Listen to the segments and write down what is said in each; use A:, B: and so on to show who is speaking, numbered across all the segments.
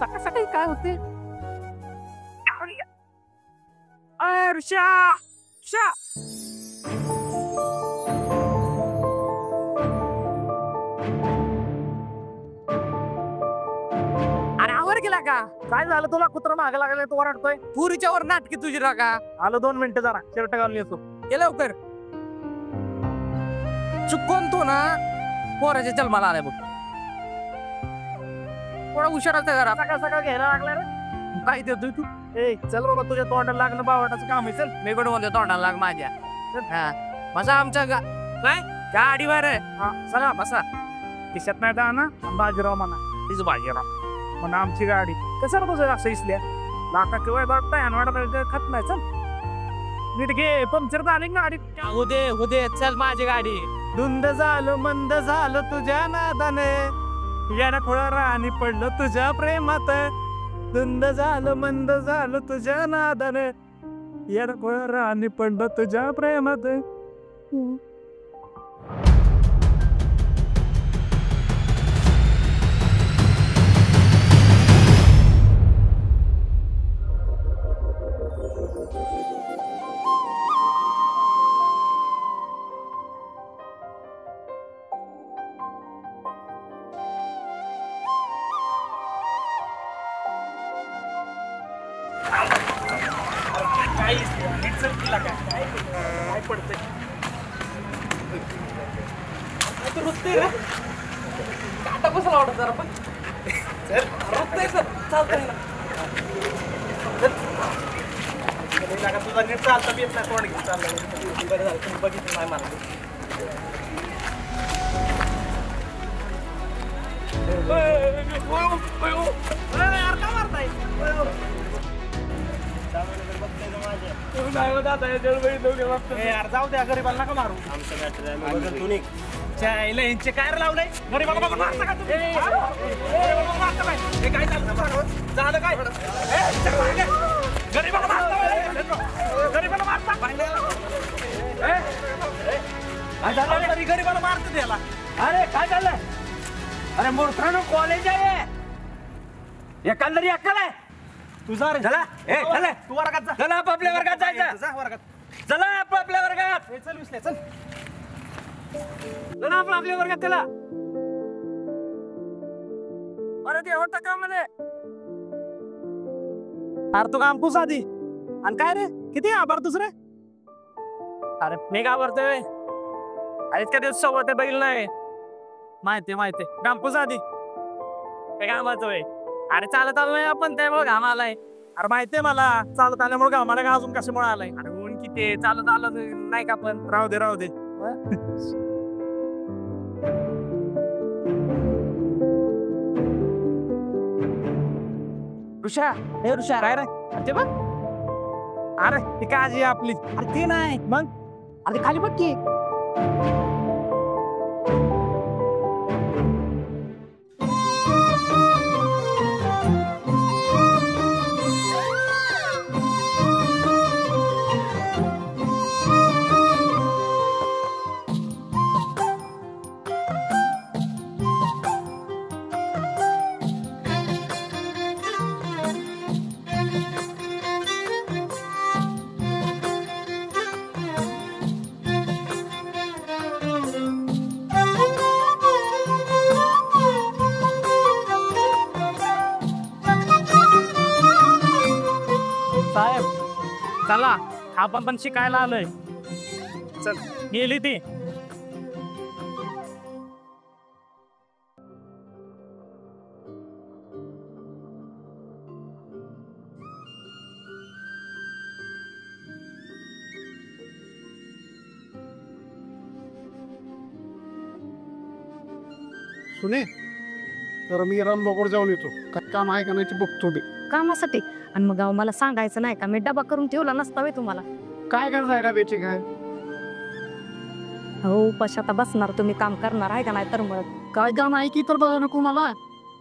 A: सकाळ सकाळी काय होते? ऋषा ऋषा अरे आवर गेला का?
B: काय झालं तुला? कुत्रा मागे लागलाय तू ओरडतोय?
A: पुरीच्या वर नाटकी तुझी रागा.
B: आलो 2 मिनिटं जरा शर्ट घालून येतो.
A: ये लवकर. चुकून तू ना पोराच्या जन्माला आलाय बघ. थोडा हुशाराचा जरा.
B: सकाळ सकाळ घ्यायला लागला रे.
A: काय देतोय तू?
B: ए चल बाबा, तुझ्या तोंडाला लागणं बावटाचं काम आहे. चल
A: मी पण म्हणतो तोंडाला लाग माझ्या. हा बसा आमच्या काय गाडीवर आहे.
B: हा चला बसा. खिशात नाही जा ना. बाजीराव म्हणा. तीच बाजीराव म्हणा आमची गाडी. कसं तुझं असं इसल्या लाका किंवा बघताय अनवाडा खात नाही. चल नीट घे. पंक्चर झाली गाडी.
A: उदे चल माझी गाडी.
B: धुंद झालं मंद झालं तुझ्या नादाने, याला खोळा राणी पडलं तुझ्या प्रेमात. धुंद झालं मंद झालं तुझ्या नादाने, याला खोळा राणी पडलं तुझ्या प्रेमात. काय पडतंय
A: आता कसं लावलं जरा पण चालतंय ना.
B: तुझा नीट चालता येत नाही. कोण घेऊन चाललं? बरं झालं तुम्ही बघितलं नाही मला. का मारताय? जाऊ द्या, गरीबाला नका मारू. यांचे काय लावलंय? गरीबाला बघून मारता का तुम्ही? गरीबाला मारता काय? हे काय झालं काय? गरीबाला मारता, गरीबाला मारता तरी गरीबाला मारत त्याला.
A: अरे काय झालं? अरे मूर्खानो कॉलेज आहे. एखादी अक्कल आहे
B: तुझा रे.
A: चला ए चला
B: तू वर्गात जा.
A: चला आपापल्या वर्गात जायचं.
B: जा वर्गात.
A: चला आपापल्या वर्गात.
B: चल विसल्या चल.
A: चला आपल्या वर्गात. चला अरे ते होतं का म्हणे?
B: अरे तू काम पुस आधी. आणि काय रे किती आभार दुसरे?
A: अरे मी का करतोय? अरे इतक्या दिवस सोबत बैल नाही.
B: माहिती कामपूस आधी.
A: ते काय म्हणतोय? अरे चालत आलो नाही आपण, त्यामुळे घाम आलाय.
B: अरे माहितीये मला. चालत आल्यामुळे आम्हाला का अजून कशामुळे आलाय?
A: अरे ऊन किती चालत आलो नाही का पण.
B: राहू दे.
A: ऋषा हे ऋषा
B: काय रे?
A: ते बघ.
B: अरे ती काळजी आहे आपली.
A: अरे ते नाही
B: मग
A: अरे खाली बघ की.
B: साहेब चला आपण पण शिकायला आलोय. चल गेली ती.
C: सुने तर मी रामबागोड जाऊन येतो. काय काम आहे का नाही ते बघतो मी.
D: कामासाठी. आणि मग मला सांगायचं नाही का? मी डबा करून ठेवला नसता वे तुम्हाला.
C: काय करताय डब्याची काय?
D: हो उपाशात बसणार तुम्ही, काम करणार आहे का नाही? तर मग
C: काय काम आहे की तर बघा नको मला.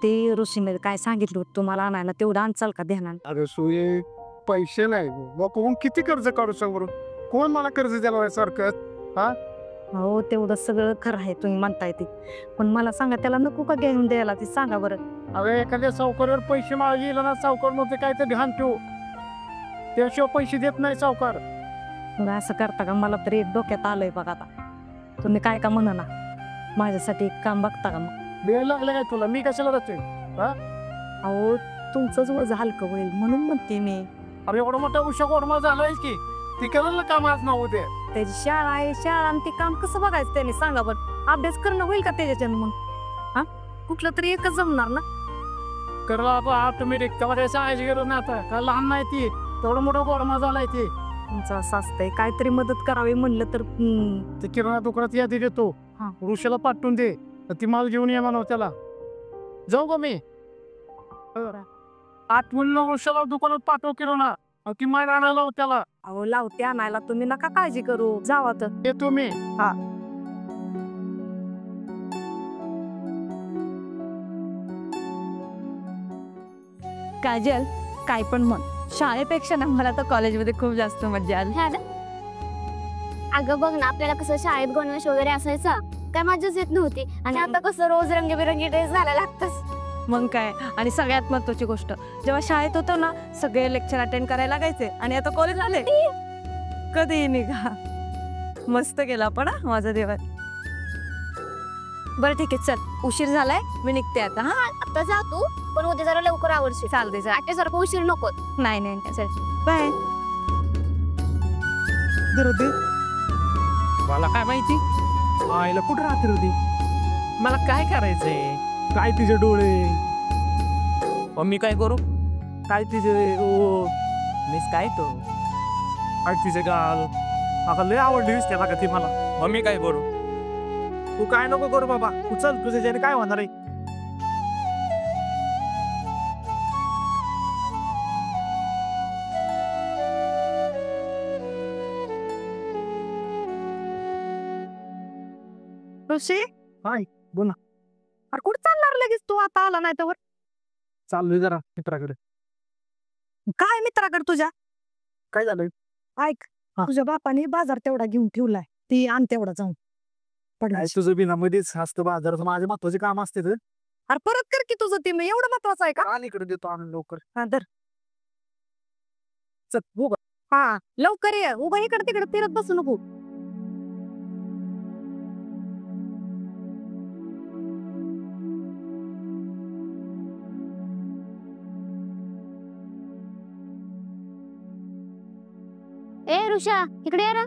D: ते ऋषीने काय सांगितलं होतं तुम्हाला आणायला, तेवढं आणचाल का ध्यानान?
C: अरे सुये पैसे नाही. कोण किती कर्ज काढू सांग बरं? कोण मला कर्ज देणार आहे सारखं? हा
D: हो तेवढं सगळं खरं आहे तुम्ही म्हणताय ते, पण मला सांगा त्याला नको का घेऊन द्यायला ते सांगा बरं.
C: अरे एखाद्या सावकारावर पैसे मागितले ना, सावकार मध्ये काय तर ध्यान ठेवू, त्याशिवाय पैसे देत नाही सावकार.
D: मग असं करता का? मला तरी एक डोक्यात आलंय बघा आता. तुम्ही काय का म्हणा ना, माझ्यासाठी एक काम बघता का मग?
C: वेळ लागला काय तुला? मी कशाला जातोय?
D: अहो तुमचंच वजन हलकं होईल म्हणून म्हणते मी.
C: अरे एवढा मोठा उषा कोरमा झालाय की ती करायला काम आज नव्हते.
D: त्याची शाळा आहे, शाळा आणि ते काम कसं बघायचं त्याने सांगा बरं. अभ्यास करणं होईल का त्याच्याच्यानं मग? हा कुठलं तरी एकच जमणार ना.
C: करला आता ऑटोमॅटिक, तेव्हा काय सांगायची गरज नाही. आता काय लहान नाही ती, तेवढा मोठा कोरमा झालाय ती.
D: तुमचं असं असतंय, काहीतरी मदत करावी म्हणलं तर
C: ते किराणा दुकानात यादी देतो,
D: हा.
C: ऋषाला पाठवून दे, तर ती माल घेऊन ये म्हणा त्याला. जाऊ का मी? आठवण ऋषाला दुकानात पाठव किराणा, की माल आणायला लाव त्याला.
D: अहो लावते आणायला, तुम्ही नका काळजी करू, जावा तर.
C: येतो मी.
E: काजल, काय पण म्हण, शाळेपेक्षा ना मला तर कॉलेजमध्ये खूप जास्त मजा आली.
F: अगं बघ ना, आपल्याला कसं शाळेत गणवेश वगैरे असायचा, काय मजाच येत नव्हती. आणि आता कसं रोज रंगीबेरंगी ड्रेस घालायला लागतच.
E: मग काय, आणि सगळ्यात महत्वाची गोष्ट, जेव्हा शाळेत होतो ना सगळे लेक्चर अटेंड करायला लागायचे, आणि आता कॉलेज आले कधी निघा. मस्त केला पण माझा देवा. बरं ठीक आहे, चल उशीर झालाय, मी निघते आता. हा
F: आता जा तू, पण उद्या जरा लवकर आवडशील.
E: चालते,
F: आजच्यासारखं उशीर नको.
E: नाही नाही चल बाय.
B: मला काय माहिती आईला कुठं राहते होती. मला काय करायचंय? काय तिचे डोळे, मी काय करू? काय तिचे ओ मीच काय तो, काय तिचे गाल, आता लय आवडली दिसते का ती मला. मी काय करू? तू काय नको करू बाबा, तू चल, तुझ्या ज्याने काय होणार आहे.
D: ऋषी,
C: हाय, बोल ना.
D: अरे कुठं चालणार लगेच तू? आता आला नाही तर
C: चाललोय जरा मित्राकडे.
D: काय मित्राकडे तुझ्या?
C: काय झालंय?
D: ऐक,
C: हा.
D: तुझ्या बापाने बाजार तेवढा घेऊन ठेवलाय, ती आण तेवढा जाऊन.
C: काय तुझं बिना मध्येच असतं बाजाराचं, माझे महत्वाचे काम असते तर.
D: अरे परत कर की तुझं, ते एवढं महत्वाचं आहे का?
C: आणि इकडे देतो आणून लवकर.
D: हा धर.
C: चल हो का?
D: हा लवकर ये, उभा इकडे तिकडे फिरत बसू नको.
F: ए ऋषा, इकडे ये ना.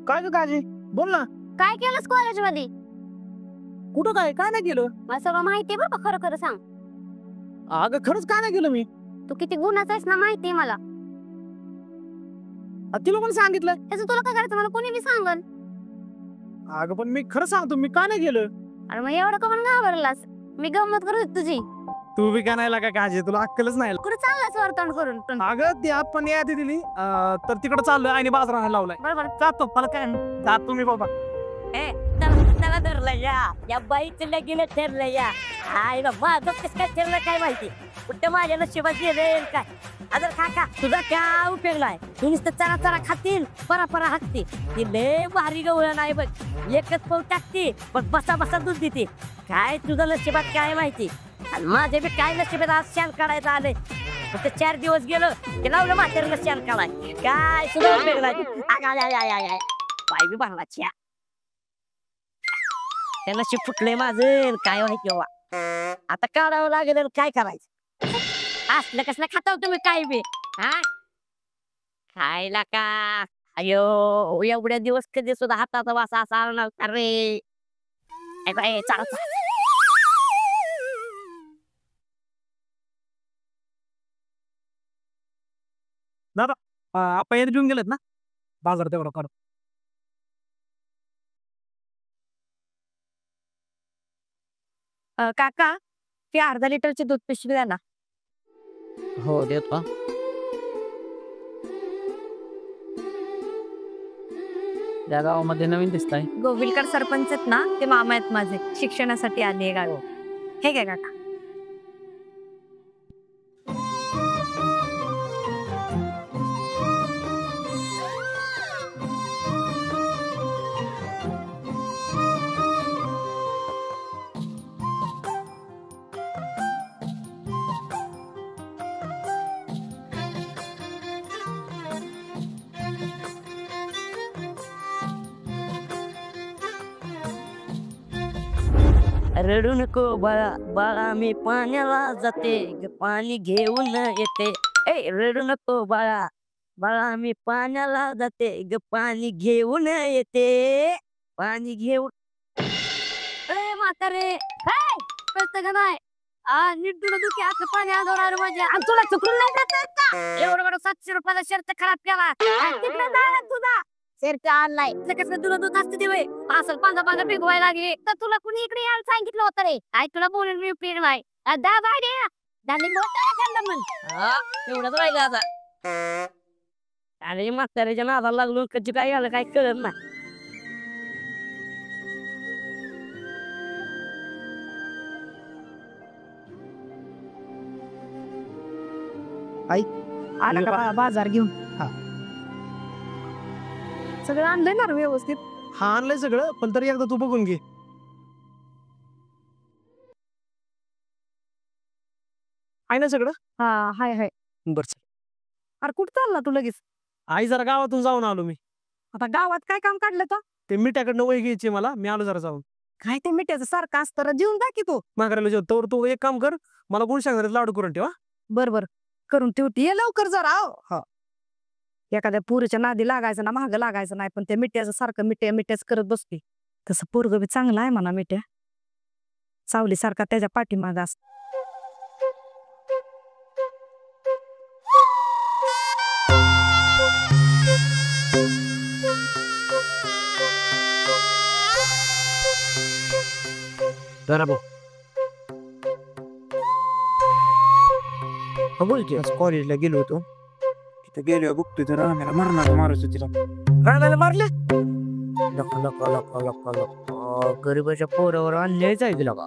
C: काय ग काजी, बोल ना.
F: काय केलंस कॉलेज मध्ये?
C: कुठं काय काय नाही केलं?
F: मला सगळं माहितीये बरं का, खरं खरं सांग.
C: अगं खरंच काय नाही केलं मी.
F: तू किती गुणाचा आहेस ना माहितीये मला.
C: तिला पण सांगितलं.
F: त्याचं तुला काय करायचं मला कोणी बी सांगन.
C: अगं पण मी खरं सांगतो, मी काय नाही केलं.
F: अरे मग एवढं का पण घाबरलास? मी गंमत करत होती तुझी.
C: तू बी काय नाही लागा काजी, तुला अक्कलच नाही.
F: कुठे चाललास वर्तन करून?
C: अगं ती आपण यादी दिली, तर तिकडे चाललोय आणि बाजार आणायला लावलाय.
F: बरोबर.
C: जातो, मला काय जातो मी बाबा.
G: त्याला धरलं या बाईचं लगीन ठरलं या. आई माझं कसं काय ठरलं काय माहिती, कुठं माझ्या नशिबात गेलं काय. अजून काका तुझा काय उपयोग नाही, तू नुसतं चरा चरा खातील, परा हाकते. ती लय भारी गवळण आहे बघ, एकच पाऊल टाकते पण बसा बसा दूध देते. काय तुझं नशिबात काय माहिती, आणि माझे बी काय नशिबात आज शान काढायचं आलंय. फक्त 4 दिवस गेलो की लावलं म्हाताऱ्याला शान काढाय, काय सुद्धा उपयोग नाही. पाय बी भरला त्याला शिप फुटलंय माझं, काय माहिती बाबा. आता काढावं लागेल, काय करायचं. असलं कसलं खाता तुम्ही काय बी हा खायला का. अयो एवढ्या दिवस कधी सुद्धा हाताचा वासा असा आला नव्हता रे. चालत
C: आपण यादी घेऊन गेलेत ना बाजार तेवढा काढ.
E: काका, ती अर्धा लिटरची दूध पिशवी द्या ना.
G: हो देतो. त्या गावामध्ये नवीन दिसताय.
E: गोविलकर सरपंच आहेत ना, ते मामा आहेत माझे, शिक्षणासाठी आले गाव. हे काय काका.
G: रडू नको बाळा बाळा मी पाण्याला जाते पाणी घेऊन येते. ए रडू नको बाळा बाळा मी पाण्याला जाते पाणी घेऊन येते. पाणी घेऊन.
F: ए म्हातारे काय कळतं का नाही? नीट तुला दुखी असं पाणी आजवणार माझ्या आणि तुला चुकून नाही जात आहेत का? एवढं बरं 700 रुपयाचा शर्ट खराब केला तिकडे जा तुझा शर्ट आणलाय कसं तुला दूध असते ते वय असं पांगा पांगा पिकवायला लागले तर तुला कुणी इकडे यायला सांगितलं होतं रे? काय तुला बोलून मी उपयोग नाही. दा बाय दानी मोठा मग
G: एवढंच राहिलं आता. अरे म्हाताऱ्याच्या नादाला लागलो कधी काय झालं काय कळत नाही.
D: आला का बाजार घेऊन सगळं आणलंय ना रे व्यवस्थित.
B: हा आणलंय सगळं पण तरी एकदा तू बघून घे. आहे ना सगळं?
D: हा हाय हाय.
B: बरं
D: अरे कुठं चालला तू लगेच?
B: आई जरा गावातून जाऊन आलो मी.
D: आता गावात काय काम काढलं तर?
B: ते मिठाकडनं वही घ्यायची मला मी आलो जरा जाऊन.
D: काय ते मिठ्याचं सारखं असतं जीवन जा की तू.
B: माघारायला जेवतो तू एक काम कर मला गुळ सांगणार लाडू करून ठेवा.
D: बर करून ठेवते ये लवकर जरा. हा एखाद्या पुरीच्या नादी लागायचं ना महाग लागायचं नाही पण त्या मिठ्याचं सारखं मिठ्याच करत बसते. तसं पोरग बी चांगलं आहे म्हणा मिठ्या सावली सारखा त्याच्या पाठीमाग असत.
B: जरा भाऊ
A: बोलते कॉलेजला गेलो होतो तिथे गेलो बघतोय तर आम्हाला मरणार मारत तिला
B: राणाला मारले.
G: लका लका लका लका लका गरीबाच्या पोरावर अन्यायच आहे तुला का?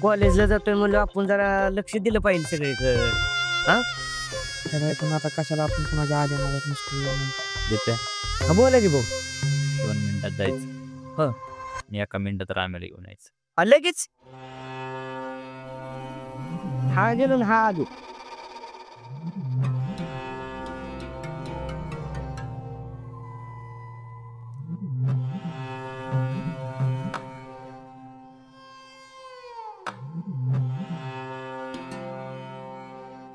G: कॉलेजला जातोय म्हणलं आपण जरा लक्ष दिलं पाहिजे सगळीकडे.
A: पण आता कशाला आपण कुणाच्या आधी
H: देते
G: बोला की भाऊ.
H: 2 मिनिटात जायचं आणि 1 मिनिटात रामेला घेऊन यायचं.
G: लगेच हा गेलो ना हा आलो.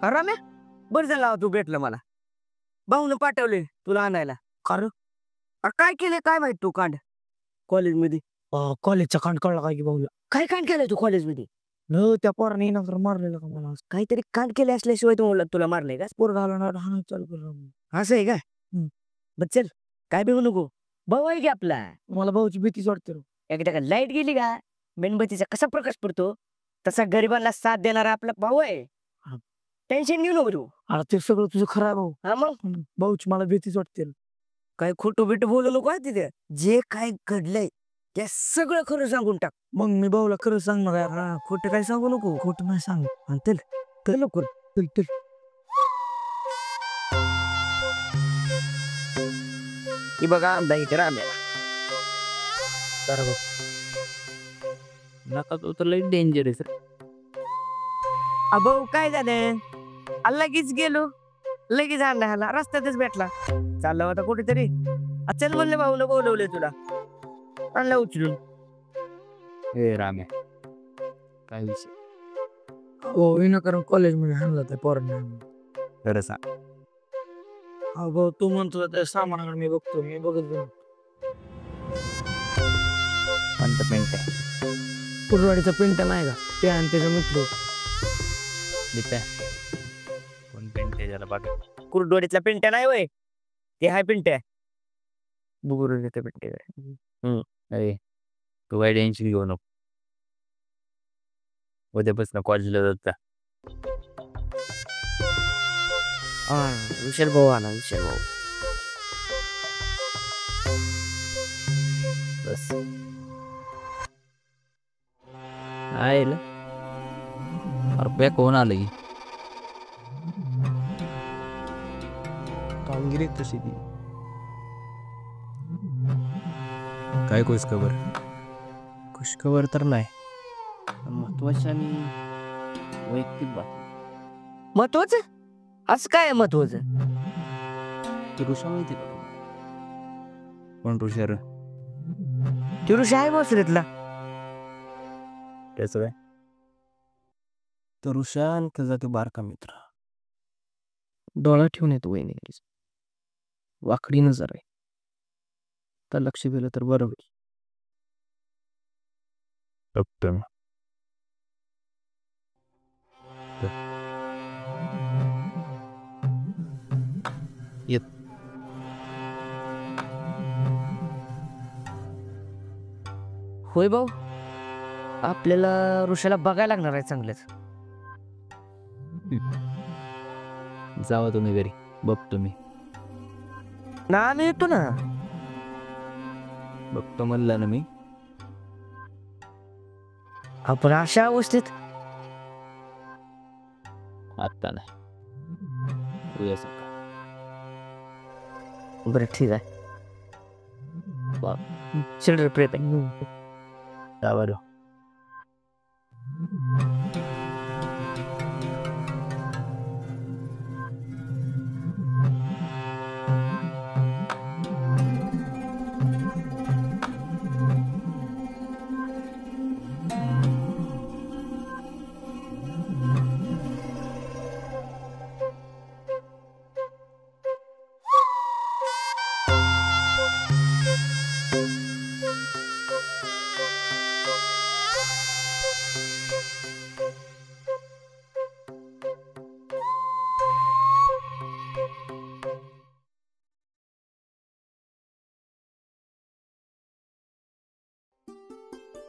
G: रम्या बरं झालं तू भेटलं मला. भाऊन पाठवले तुला आणायला.
B: कारण
G: काय केले काय माहित तू कांड कॉलेजमध्ये?
B: कॉलेजचा कांड कळला काय की भाऊला?
G: काय कांड केलंय तू कॉलेजमध्ये?
B: न त्या पोराने नंतर मारलेलं का मला.
G: काहीतरी कांड केले असल्याशिवाय तुला मारलंय का?
B: पोर घालून चालू कर.
G: असं आहे का? बर चल काय भेऊ नको भाऊ आहे की आपला.
B: मला भाऊची भीतीच वाटते.
G: एकदा का लाईट गेली का मेणबत्तीचा कसा प्रकाश पडतो तसा गरिबांना साथ देणारा आपला भाऊ आहे. टेन्शन घेऊ नको तू.
B: अरे ते सगळं तुझं खरं आहे भाऊ.
G: हा मग
B: भाऊची मला भीतीच वाटते.
G: काय खोटं बिट बोलू नको आहे तिथे. जे काय घडलंय ते सगळं खरं सांगून टाक.
B: मग मी भाऊला खरं सांगणार यार. हा खोटं काय सांगू नको. खोटं नाही सांग.
G: चल लवकर.
B: चल
G: ही बघा आमदा इथे राम्याला.
H: नका तो तर लई डेंजरस रे.
G: भाऊ काय झालं? लगेच गेलो लगेच आणला ह्याला रस्त्यातच भेटला. चालला होता कुठेतरी. चल म्हणले भाऊला बोलवले तुला आणला उचलून.
H: ए राम्या काय विषय?
B: हो विनाकारण कॉलेजमध्ये हाणला त्या पोरांना.
H: खरं सांग.
B: हा भाऊ तू म्हणतो त्या सामानाकडे मी बघतो. मी बघत बघ
H: पंत पेंट आहे
B: कुरवाडीचा पिंट्या नाही का ते आणि त्याचा मित्र.
H: देते कोण पेंट आहे त्याला बघ.
G: कुरडोडीतला पिंट्या नाही वय ते हाय पिंट्या. बुगुरू देते पिंट्या.
H: अरे तू काय टेन्शन घेऊ नको. उद्यापासून कॉलेजला जाता.
G: विशाल भाऊ आला. विशाल भाऊ
H: बस आयला रुपया कोण आलं की
B: कामगिरी तशी ती.
H: काय खुश खबर?
B: खुशखबर तर नाही.
A: महत्वाची आणि वैयक्तिक बात.
G: महत्वाचं असं काय महत्वाचं?
H: ती ऋषा माहिती का? कोण ऋषा रे?
G: ती ऋषी आहे मसुरीतला.
H: त्याचं काय?
B: तर ऋषा आणि त्याचा तो बारका मित्र डोळा ठेवून येतो वहिनी वाकडी नजर आहे तर लक्ष दिलं तर बरं होईल. येत
G: होय भाऊ, आपल्याला ऋषाला बघायला लागणार आहे चांगलंच.
H: जावा तुम्ही घरी, बघतो मी.
G: ना आम्ही येतो ना.
H: बघतो म्हणलं ना मी.
G: आपण अशा अवस्थेत
H: आता नाही, उद्या सकाळ.
G: बरं ठीक आहे. चल रे प्रेत.
H: जावा रे.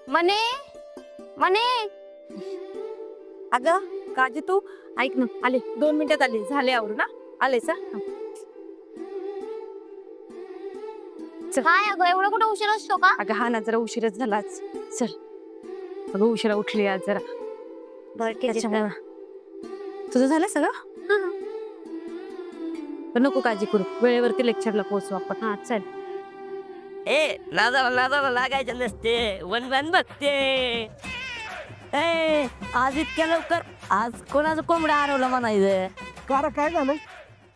F: मने मने
E: अगं काजी तू ऐक ना, आले 2 मिनिटात आले, झाले आवरून ना. आले सा.
F: काय अगं एवढा कुठं उशीर असतो का?
E: अगं हा ना, जरा उशीरच झाला आज. चल अगं, उशिरा उठली आज जरा. त्याच्यामुळं. तुझं झालं सगळं? पण नको काळजी करू, वेळेवरती लेक्चरला पोहोचू आपण. हा चल.
G: ए नादाला लागायचं नसते, वन बघते. ए आज इतक्या लवकर, आज कोणाचं कोंबडा हरवलं म्हणायचं.
B: कार काय झालं?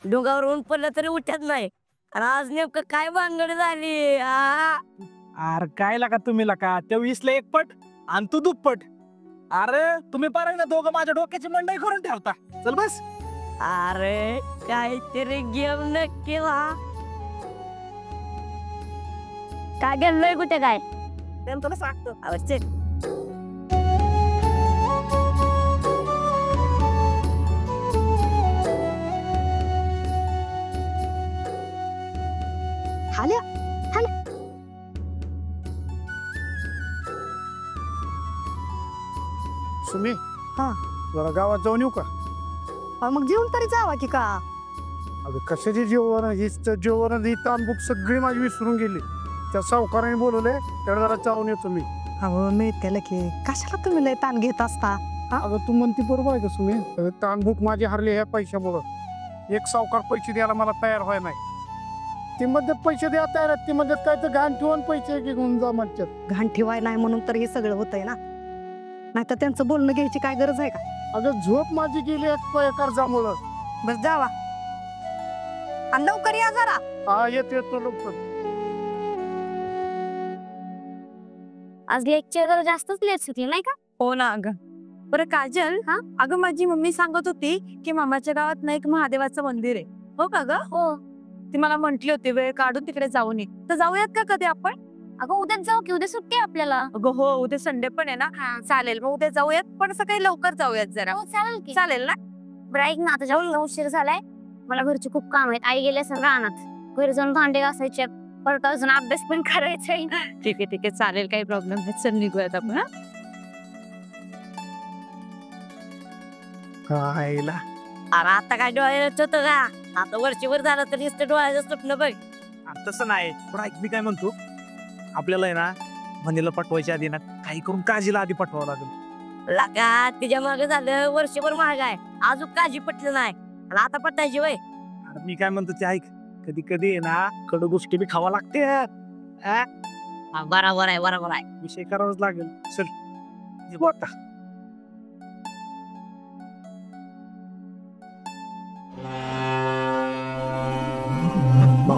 G: डोंगावर ऊन पडलं तरी उठत नाही, आणि आज नेमकं काय भानगड झाली.
B: अरे काय लागा तुम्ही लागा, त्या 20ला 1 पट आणि तू दुप्पट. अरे तुम्ही पार ना दोघं माझ्या डोक्याची मंडई करून ठेवता. चल बस.
G: अरे काहीतरी गेम नक्की केला.
F: काय गेलोय कुठे काय?
G: तुला सांगतो अवश्य.
D: हाल्या
C: सुमी,
D: हा.
C: जरा गावात जाऊन येऊ का?
D: मग जेवण तरी जावा की का?
C: अगं कशाची जेवण, हीच जेवण ही तांबूक सगळी माझी विसरून गेली. त्या सावकाराने बोलवले, त्याला जरा जाऊन येतो मी.
D: अहो मी त्याला की कशाला तुम्ही लय ताण घेत असता?
C: अगं तू म्हणती बरोबर आहे का सुमी? तांबूक माझी हरली ह्या पैशामुळं. एक सावकार पैसे द्यायला मला तयार व्हाय नाही. ती मध्येच पैसे द्या तयार आहेत, ती मध्येच काय तर घाण ठेवून पैसे घेऊन जा म्हणतात.
D: घाण ठेवाय नाही म्हणून तर हे सगळं होतंय ना. नाही तर त्यांचं बोलणं घ्यायची काय गरज आहे का?
C: अगं झोप माझी गेली कर्जामुळं.
D: बस जावा आणि लवकर या जरा.
C: हा येतो लवकर.
F: आज लेक्चर जास्तच लेट सुटली नाही का?
E: हो ना अगं. बरं काजल, हा अगं माझी मम्मी सांगत होती की मामाच्या गावात ना एक महादेवाचं मंदिर आहे. हो का ग?
F: हो.
E: ती मला म्हंटली होती वेळ काढून तिकडे जाऊन ये. तर जाऊयात का कधी आपण?
F: अगं उद्याच जाऊ की, उद्या सुट्टी आहे आपल्याला.
E: अगं हो, उद्या संडे पण आहे ना. चालेल, मग उद्या जाऊयात, पण सकाळी लवकर जाऊयात जरा.
F: हो चालेल की.
E: चालेल ना?
F: बरं ऐक ना, आता जाऊन उशीर झालाय, मला घरचे खूप काम आहेत. आई गेले सगळं रानात, घरी जाऊन भांडे घासायचे, परत अजून अभ्यास पण करायचा आहे.
E: ठीक आहे चालेल, काही प्रॉब्लेम नाही. चल निघूयात आपण.
C: हायला
G: अरे आता काय डोळ्यात होतं का? आता वर्षभर झालं तर नुसतं डोळ्याचं स्वप्न बघ.
B: तसं नाही, पण ऐक मी काय म्हणतो, आपल्याला आहे ना म्हणीला पटवायच्या आधी ना काही करून काजीला आधी पटवावं लागेल.
G: लागा तिच्या मागे झालं वर्षभर महाग आहे, अजून काजी पटलं नाही, आणि आता पटायची वय.
B: अरे मी काय म्हणतो ते ऐक, कधी कधी आहे ना कडू गोष्टी बी खावा लागते.
G: बरोबर आहे.
B: विषय करावाच लागेल. चल येऊ आता.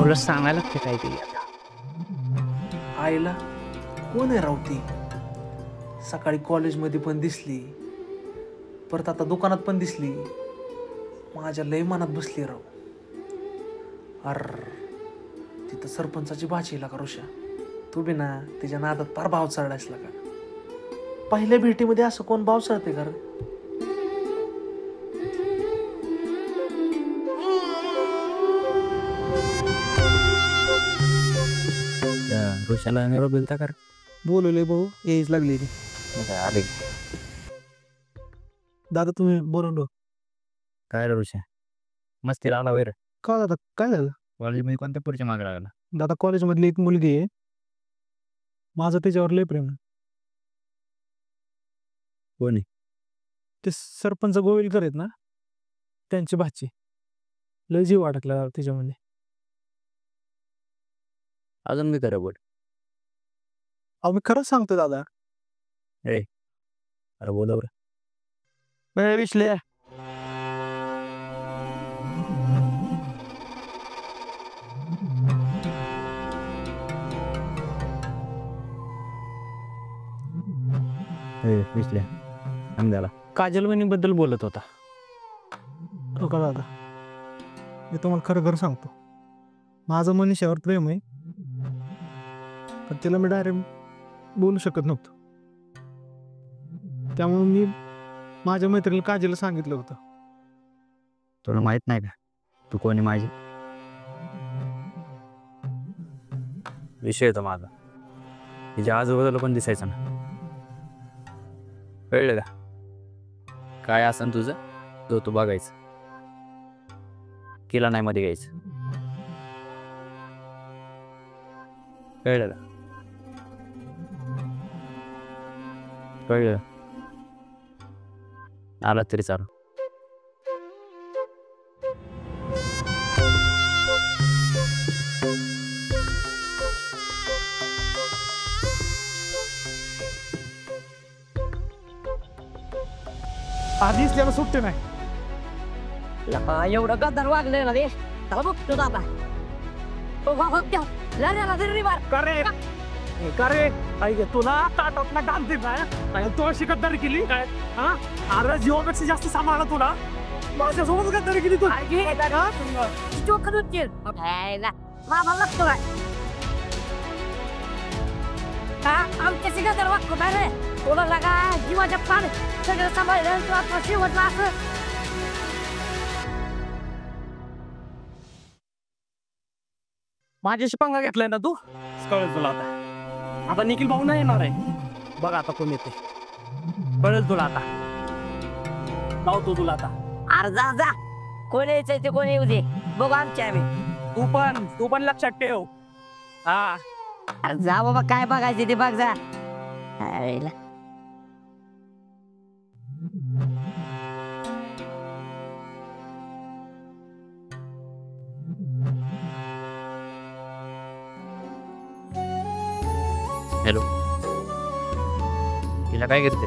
B: भाऊला सांगायला लागते काय ते आता.
I: आईला कोण आहे राव ती? सकाळी कॉलेजमध्ये पण दिसली, परत आता दुकानात पण दिसली. माझ्या लय मनात बसली राव. अर तिथं सरपंचाची भाची का ऋषा, तू बी ना तिच्या नादात फार भाव चढायसला का? पहिल्या भेटीमध्ये असं कोण भाव चढते का रे?
H: ऋषाला निरोप दिलता का रे?
B: बोलवले भाऊ यायच लागली ती.
H: मग काय आले?
B: दादा तुम्ही बोलवलो
H: काय रे ऋषा, मस्ती लागला वैर?
B: का दादा काय झालं?
H: कॉलेजमध्ये कोणत्या पुढच्या मागे लागला?
B: दादा कॉलेजमधली एक मुलगी आहे, माझं त्याच्यावर लय प्रेम आहे.
H: कोणी?
B: ते सरपंच गोविलकर आहेत ना, त्यांची भाची. लय जीव अडकला त्याच्यामध्ये.
H: अजून मी खरं बोल.
B: अहो मी खरंच सांगतो दादा.
H: अरे बोला बरं.
B: विश्ले
H: विसल्या आम्ही
B: काजल बद्दल बोलत होता. हो का दादा, मी तुम्हाला खरं खरं सांगतो, माझं मनीषावर प्रेम आहे, पण तिला मी डायरेक्ट बोलू शकत नव्हतो. त्यामुळे मी माझ्या मैत्रिणीला काजलला सांगितलं होतं.
H: तुला माहित नाही का तू कोणी माझी? विषय होता माझा, तिच्या आजूबाजूला पण दिसायचं ना. कळलं का? काय असन तुझं तो तू बघायचं, केला नाही मध्ये घ्यायचं. कळलं का? कळलं? आला तरी चालू.
B: आधीच त्याला सुट्टे नाही.
G: लपा एवढं गद्दार वागलंय ना रे, त्याला बघतो दादा. हो हो लढ्याला तरी मार.
B: करे ऐक, तुला ताटात ना घालते काय? तू अशी गद्दारी केली काय? हा, अरे जीवापेक्षा जास्त सांभाळला तुला. माझ्यासोबत गद्दारी केली तू.
G: चोख दुखतील मामा लागतो काय? हा आमच्याशी गद्दार वागतो काय रे? तुला लागा जीवाच्या पान सगळं सांभाळलं, तू आता शेवटला असं.
B: माझ्याशी पंगा घेतलाय ना तू, कळेल तुला आता. आता निखिल भाऊ नाही येणार आहे, बघ आता कोण येते, कळेल तुला आता. लावतो तुला आता.
G: अरे जा जा, कोण यायचंय ते कोण येऊ दे, बघू आमच्या आम्ही.
B: तू पण लक्षात ठेव. हा
G: अरे जा बाबा, काय बघायचे ते बघ जा.
H: हॅलो, तिला काय करते?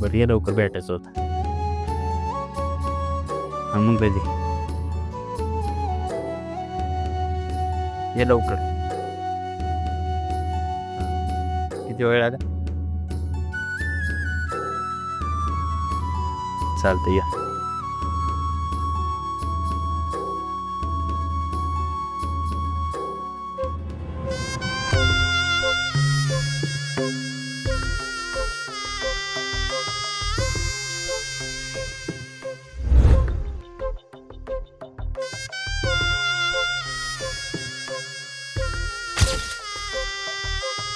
H: बरं ये लवकर भेटायचं होतं. मग कधी ये लवकर. किती वेळ लागेल? चालतं या.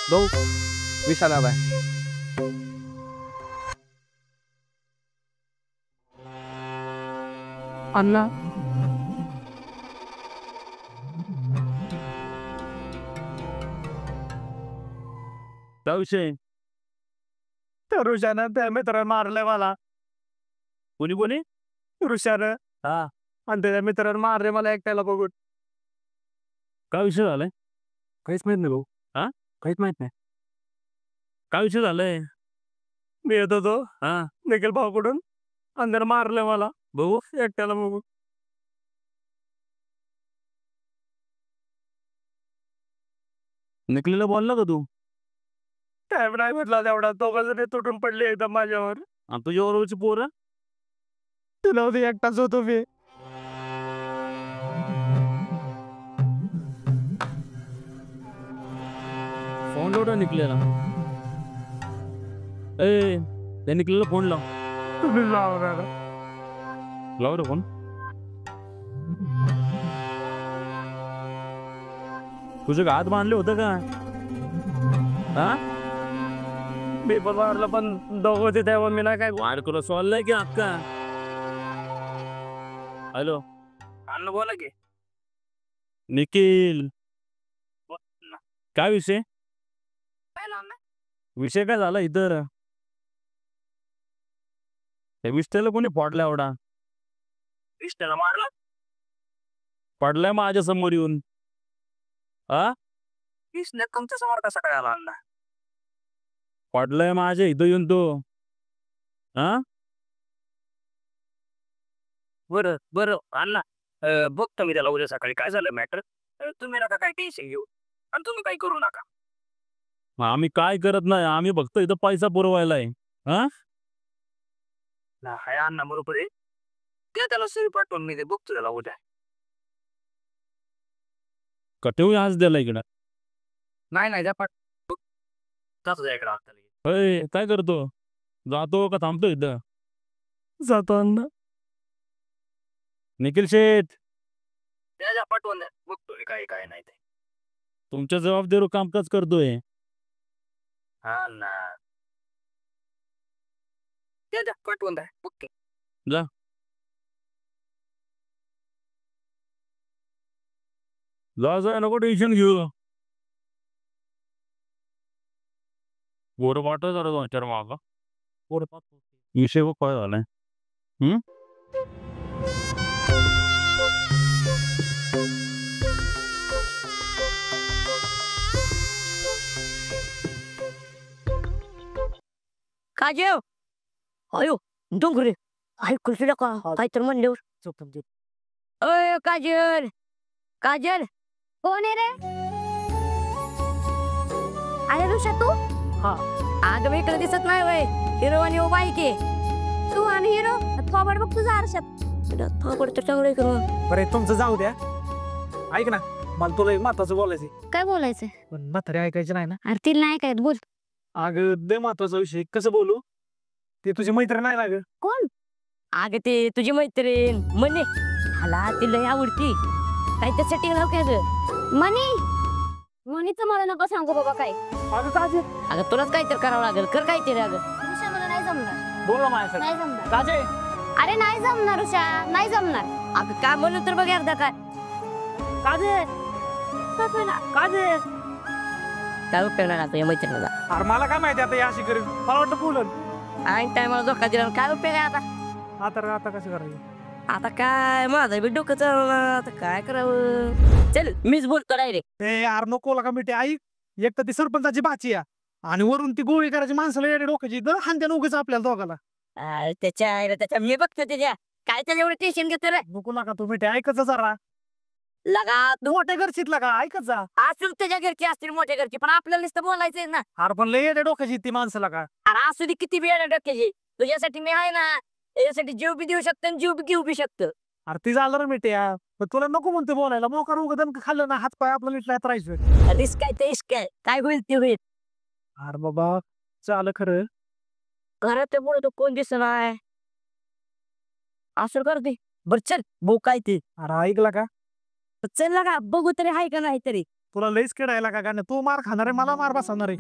B: भाऊ विशाला बाय. अण्णा विषय त्या ऋषानं त्या मित्रानं मारलंय मला. कोणी कोणी? ऋषानं. हा, आणि त्याच्या मित्रानं मारले मला एकट्याला बघून. काय विषय झालाय? काहीच माहित नाही भाऊ. हा, काहीच माहित नाही. काय विषय झालाय? मी येत होतो निखिल भाऊकडून, आणि त्यानं मारलंय मला. बघू एकट्याला बघू. निकलेला बोलला का तू? टाइम नाही म्हटला तेवढा. दोघं जण तुटून पडले एकदम माझ्यावर. आणि तुझ्या बरोबरची पोरं? तुला होती एकटाच होतो मी. फोन लावला निकलेला. ए त्या निकलेला फोन लाव. तुम्ही लाव रे फोन. तुझे हात बांधले होतं का? हा मी पण मारलं पण दोघं होते तेव्हा मी नाही काय वाढ करून सोडलंय की अक्का. हॅलो अन्न बोला की. निखिल काय विषय? विषय काय झाला इतर? विष्टेला कोणी फोडला एवढा? विष्टेला मारला? पडलाय माझ्या समोर येऊन. हा विष्णे तुमच्या समोर कसा काय आला? पडलाय माझ्या इथं येऊन तो. हा बरं बरं अण्णा बघतो मी त्याला उद्या सकाळी काय झालं मॅटर. तुम्ही नका काय टेन्शन घेऊ आणि तुम्ही काही करू नका. आम्ही काय करत नाही. आम्ही फक्त इथं पैसा पुरवायलाय. हा हाय अण्णा बरोबर आहे. त्याला सरी पाठवून मी ते बघतो त्याला उद्या. कटेऊ आज द्याला इकडं. नाही त्या पाठ इकडं. काय करतो? जातो का थांबतो इथं? जातो अण्णा. निखिल शेठ त्याच्या पाठवून बघतोय काय काय नाही ते. तुमच्या जबाबदारीवर कामकाज करतोय. हा ना त्याच्या पाठवून द्या बघतो. जा जा नको टेन्शन घेऊ. गोर वाटत जरा 2-4 मागा विषय बघ काय झालाय.
G: काजेव अयो डोंगरे ऐकून सुद्धा का काय तर म्हणल्यावर. अय काजल काजल
F: कोण आहे रे? अरे ऋषा तू?
G: हा अगं मी इकडे दिसत नाही वय. हिरो आणि उभा आहे की.
F: तू आणि हिरो थोबड बघ तुझा आरशात.
G: थोबड तर चांगलं करू.
B: बरं तुमचं जाऊ द्या. ऐक ना मला तुला महत्वाचं बोलायचं.
F: काय बोलायचंय?
B: पण म्हातारे ऐकायचं नाही ना.
F: अरे तिला नाही काय बोल.
B: अगं लय महत्वाचा विषय. कसं बोलू? ते तुझी मैत्रीण नाही ना ग.
F: कोण?
G: अगं ते तुझी मैत्रीण म्हणे मला ती लय आवडती. काय त्यासाठी राहू काय ग?
F: मनी मनीचं मला नको सांगू बाबा काय.
B: अगं काजे
G: अगं तुलाच काहीतरी करावं लागेल. कर काहीतरी. अगं
F: ऋषा मला नाही जमणार.
B: बोल ना माझ्यासाठी.
F: नाही जमणार.
B: काजे
F: अरे नाही जमणार ऋषा नाही जमणार.
G: अगं काय म्हणून तर बघ अर्धा काय.
B: काजे काजे
G: काय उपयोग नाही आता या मैत्रिणीला.
B: अरे मला काय माहिती आता अशी करेल. मला वाटतं बोलन.
G: ऐन टायमाला धोका दिला काय उपयोग आहे आता.
B: आता कसं करायचं?
G: आता काय माझं बी डोकं चाललं. आता काय करावं. चल मीच बोलतो डायरेक्ट.
B: ए यार नको का मिठी. ऐक एक तर ती सरपंचाची बाची आहे आणि वरून ती गोळी करायची माणसाला येडे डोक्याची. हानत्या नकोच आपल्याला दोघाला.
G: त्याच्या मी बघतो त्याच्या काय त्याच्या एवढं टेन्शन घेतो रे.
B: नको नका तू मिठी. ऐकत जरा.
G: लगा
B: तू मोठ्या घरचीत लगा. ऐकत जा.
G: असू त्याच्या घरची असतील मोठ्या घरची पण आपल्याला नुसतं बोलायचंय ना.
B: अरे पण लय येडे डोक्याची ती माणसं लगा.
G: अरे असू दे किती वेळ डोक्याची. तुझ्यासाठी मी आहे ना. त्याच्यासाठी जीव बी देऊ शकतो आणि जीव बी घेऊ बी शकतो.
B: अरे ती झालं रे मिठ्या. पण तुला नको म्हणते बोलायला. मोकार उगा दणक खाल्लं ना हात पाय आपलं नीट नाही राहायचं.
G: रिस्क काय ते इश्क आहे. काय होईल ते होईल.
B: अरे बाबा चाल खरं.
G: घरात पुढे तो कोण दिसत नाही. असं करते बर चल भाऊ काय ते.
B: अरे ऐकला का?
G: चल लागा बघू तरी आहे का नाही तरी.
B: तुला लईच खेळायला का गाणं. तू मार खाणार आहे मला मार बसवणार आहे.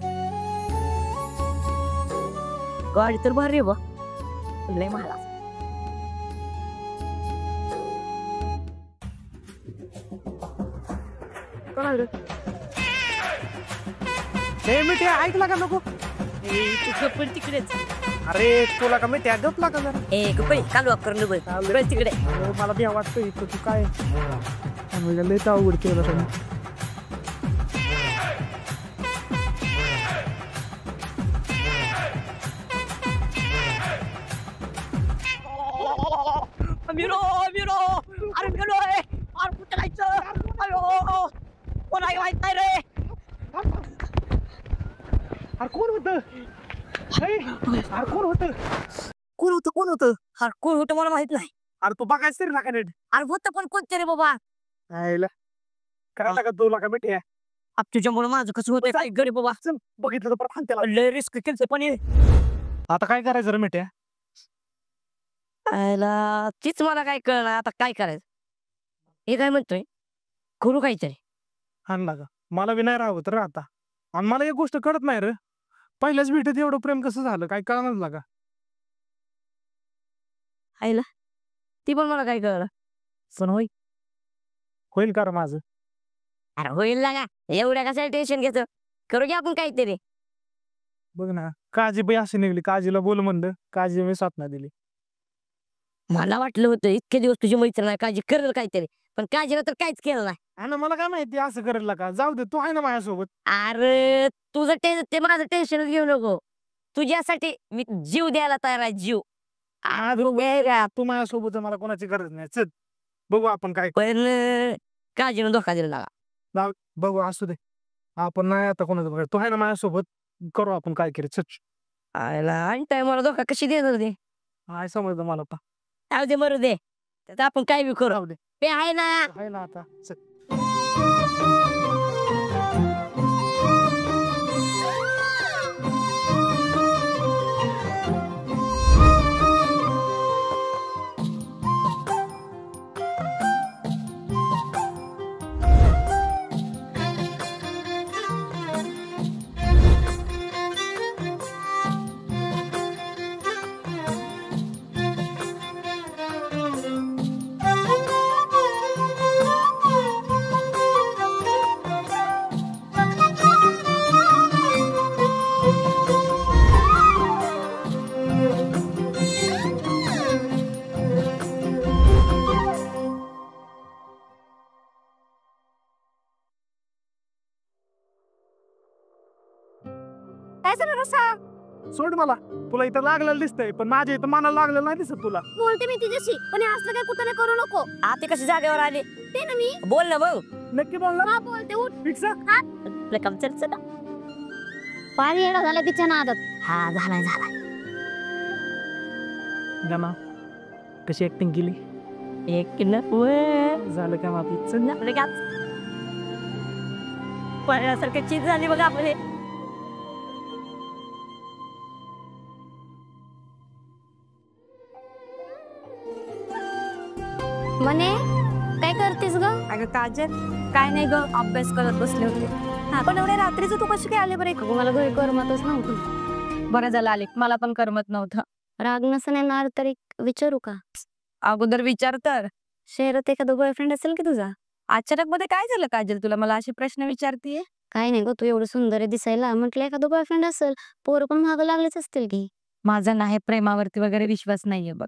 G: गाडी तर भारी बा लय मला.
B: हे मिठ्या ऐकला का नको.
G: तू पण तिकडेच.
B: अरे तुला का मिठ्या गपला का जरा.
G: ए गप्पा कालवा करून बघ तिकडे.
B: मला भ्या वाटतं इथं तू काय लय अवघड केलं तुम्ही.
G: मिरो मिरो अरे गेलोय अरे कुठं जायचं अयो कोणाही माहित नाही रे
B: अरे कोण होतं अरे कोण होतं
G: कोण होतं अरे कोण होतं मला माहित नाही
B: अरे तू बघायचं तरी नका नीट
G: अरे होतं पण कोणते रे बाबा
B: आईला करायला का तुला का भेटे
G: अब तुझ्यामुळे माझं कसं होतंय काय गरीब बाबा
B: बघितलं तर परत हाण त्याला
G: लय रिस्क केलं पण हे.
B: आता काय करायचं रे मिठ्या
G: आयला तीच मला काय कळणार आता काय करायचं हे काय म्हणतोय करू काहीतरी
B: हाणला का मला बी नाही राहत रे आता आणि मला एक गोष्ट कळत नाही रे पहिल्याच भेटीत एवढं प्रेम कसं झालं काय कळणार लागा
G: आईला ती पण मला काय कळलं पण
B: होईल का रे माझं
G: अरे होईल ना का एवढ्या कशाला टेन्शन घेतो करू घ्या आपण काहीतरी
B: बघ ना काळजी बाई अशी निघली काळजीला बोल म्हणलं काळजी मी साथ नाही दिली
G: मला वाटलं होतं इतके दिवस तुझी मैत्रीण नाही काळजी करेल काहीतरी पण काळजीला तर काहीच केलं नाही
B: आणि मला काय माहिती असं करेल का जाऊ दे तू आहे ना माझ्यासोबत
G: अरे तुझं ते माझं टेन्शनच घेऊ नको तुझ्यासाठी मी जीव द्यायला तयार आहे जीव
B: तू माझ्यासोबत आहे, मला कोणाची गरज नाही चल बघू आपण काय
G: पण काळजीनं धोका दिला लागा
B: बघू असू दे आपण नाही आता कोणाचं बघायचं तू आहे ना माझ्यासोबत करू आपण काय केलं सच
G: आयला आणि टायमाला धोका कशी देणार दे
B: हाय समजलं मला पा
G: जाऊ दे मरू दे त्यात आपण काय बी करू
B: राहू दे
G: ते आहे ना
B: आहे ना आता चल
F: काय झालं रसा
B: सोड मला तुला इथं लागलेलं दिसतंय पण माझ्या इथं मनाला लागलेलं नाही दिसत तुला
F: बोलते मी तिच्याशी पण हे असलं काय कुठं नाही करू नको
G: आते कशी जागेवर आली
F: ते ना मी
G: बोल ना भाऊ
B: नक्की बोलणार
F: हा बोलते उठ
B: फिक्स
G: आपलं काम चल
F: पाणी येणं झालं तिच्या नादात
G: हा झालाय झालाय
B: गमा कशी ऍक्टिंग केली
G: एक न
B: झालं का आपली चल
G: आपलं काम पाण्यासारखं चीज झाली बघा आपले
F: म्हणे काय करतेस ग
D: अगं काजल काय नाही ग अभ्यास करत बसले होते पण एवढ्या रात्रीचं तू कशी काय आले बरे
F: मला घरी करमतच नव्हतं
D: बरं झालं आले मला पण करमत नव्हतं
F: राग नसन येणार तर एक विचारू का
D: अगोदर विचार तर
F: शहरात एखादा बॉयफ्रेंड असेल की तुझा
D: अचानक मध्ये काय झालं काजल तुला मला असे प्रश्न विचारतीये
F: काय नाही ग तू एवढं सुंदर आहे दिसायला म्हटलं एखादा बॉयफ्रेंड असेल पोरं पण मागं लागलेच असतील की
D: माझा नाही प्रेमावरती वगैरे विश्वास नाहीये बघ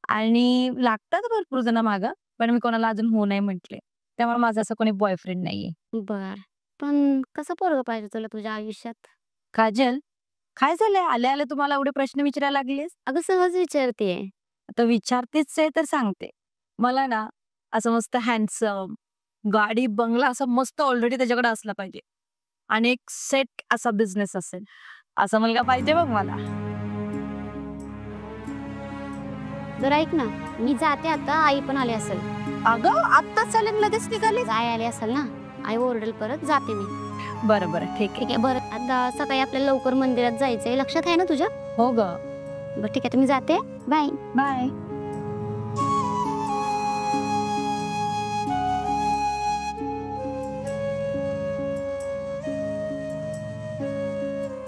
D: आणि लागतात भरपूर जण मागं पण मी कोणाला अजून हो नाही म्हटले त्यामुळे माझा असं कोणी बॉयफ्रेंड नाहीये
F: बर पण कसं पोरग पाहिजे तुला तुझ्या आयुष्यात
D: काजल काय झालंय आले आले तुम्हाला एवढे प्रश्न विचारायला लागलेस
F: अगं सहज विचारतेय
D: आता विचारतेच आहे तर सांगते मला ना असं मस्त हँडसम गाडी बंगला असं मस्त ऑलरेडी त्याच्याकडे असला पाहिजे आणि एक सेट असा बिझनेस असेल असा मुलगा पाहिजे बघ मला
F: जर ऐक ना मी जाते आता आई पण आली असेल
D: अगं आत्ताच चालेल लगेच निघाली
F: आई आली असेल ना आई ओरडेल परत जाते मी
D: बरं बरं ठीक
F: ठीक आहे बरं आता सकाळी आपल्याला लवकर मंदिरात जायचंय लक्षात आहे ना तुझ्या
D: आहे हो ग
F: बरं ठीक आहे तुम्ही जाते बाय
D: बाय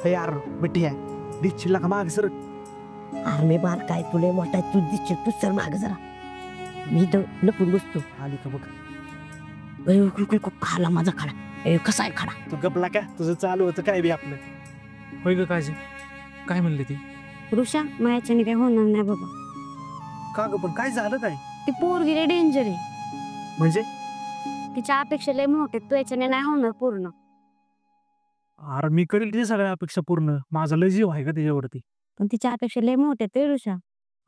B: यार बेटी आहे दिसशील का माग सर
G: आम्ही बार काय तुले मोठा तू दिसशील तू सर माग जरा मी तर लपून बसतो
B: आली का बघ
G: खाला माझा खाडा कसा आहे खाडा
B: तू गपला का तुझं चालू होतं काय बी आपलं होय ग काजी काय म्हणली ती
F: ऋषा मायाच्याने काय होणार नाही बाबा
B: का ग पण काय झालं काय
F: ती पोरगी रे डेंजर आहे
B: म्हणजे
F: तिच्या अपेक्षा लय मोठे तू याच्याने नाही होणार पूर्ण
B: अरे मी करेल तिच्या सगळ्या अपेक्षा पूर्ण माझा लय जीव आहे का त्याच्यावरती
F: पण तिच्या अपेक्षा लय मोठे ते ऋषा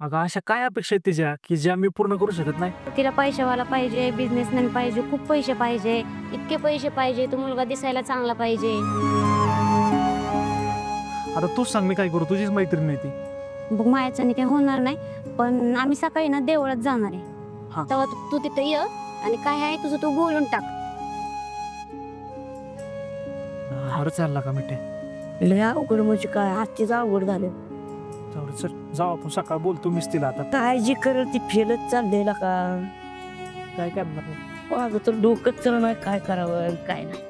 B: अगं अशा काय अपेक्षा आहेत तिच्या की ज्या मी पूर्ण करू शकत नाही?
F: तिला पैशावाला पाहिजे, बिझनेसमॅन पाहिजे, खूप पैसे पाहिजे, इतके पैसे पाहिजे, तो मुलगा दिसायला चांगला पाहिजे.
B: आता तूच सांग मी काय करू, तुझीच मैत्रीण नाही ती.
F: बघ मायाच्याने काही होणार नाही, पण आम्ही सकाळी ना देवळात जाणार आहे.
B: हा.
F: तेव्हा तू तिथे ये आणि काय आहे तुझं तू बोलून टाक.
B: हर चालला का मिठे?
G: लय अवघड म्हणजे काय, हातीच अवघड झाले.
B: चल जाऊ आपण सकाळ बोलतो मीच तिला आता.
G: काय जी करल ती फेलच चाललेला का.
B: काय करणार?
G: माझं तर डोकंच चल नाही काय करावं आणि काय नाही.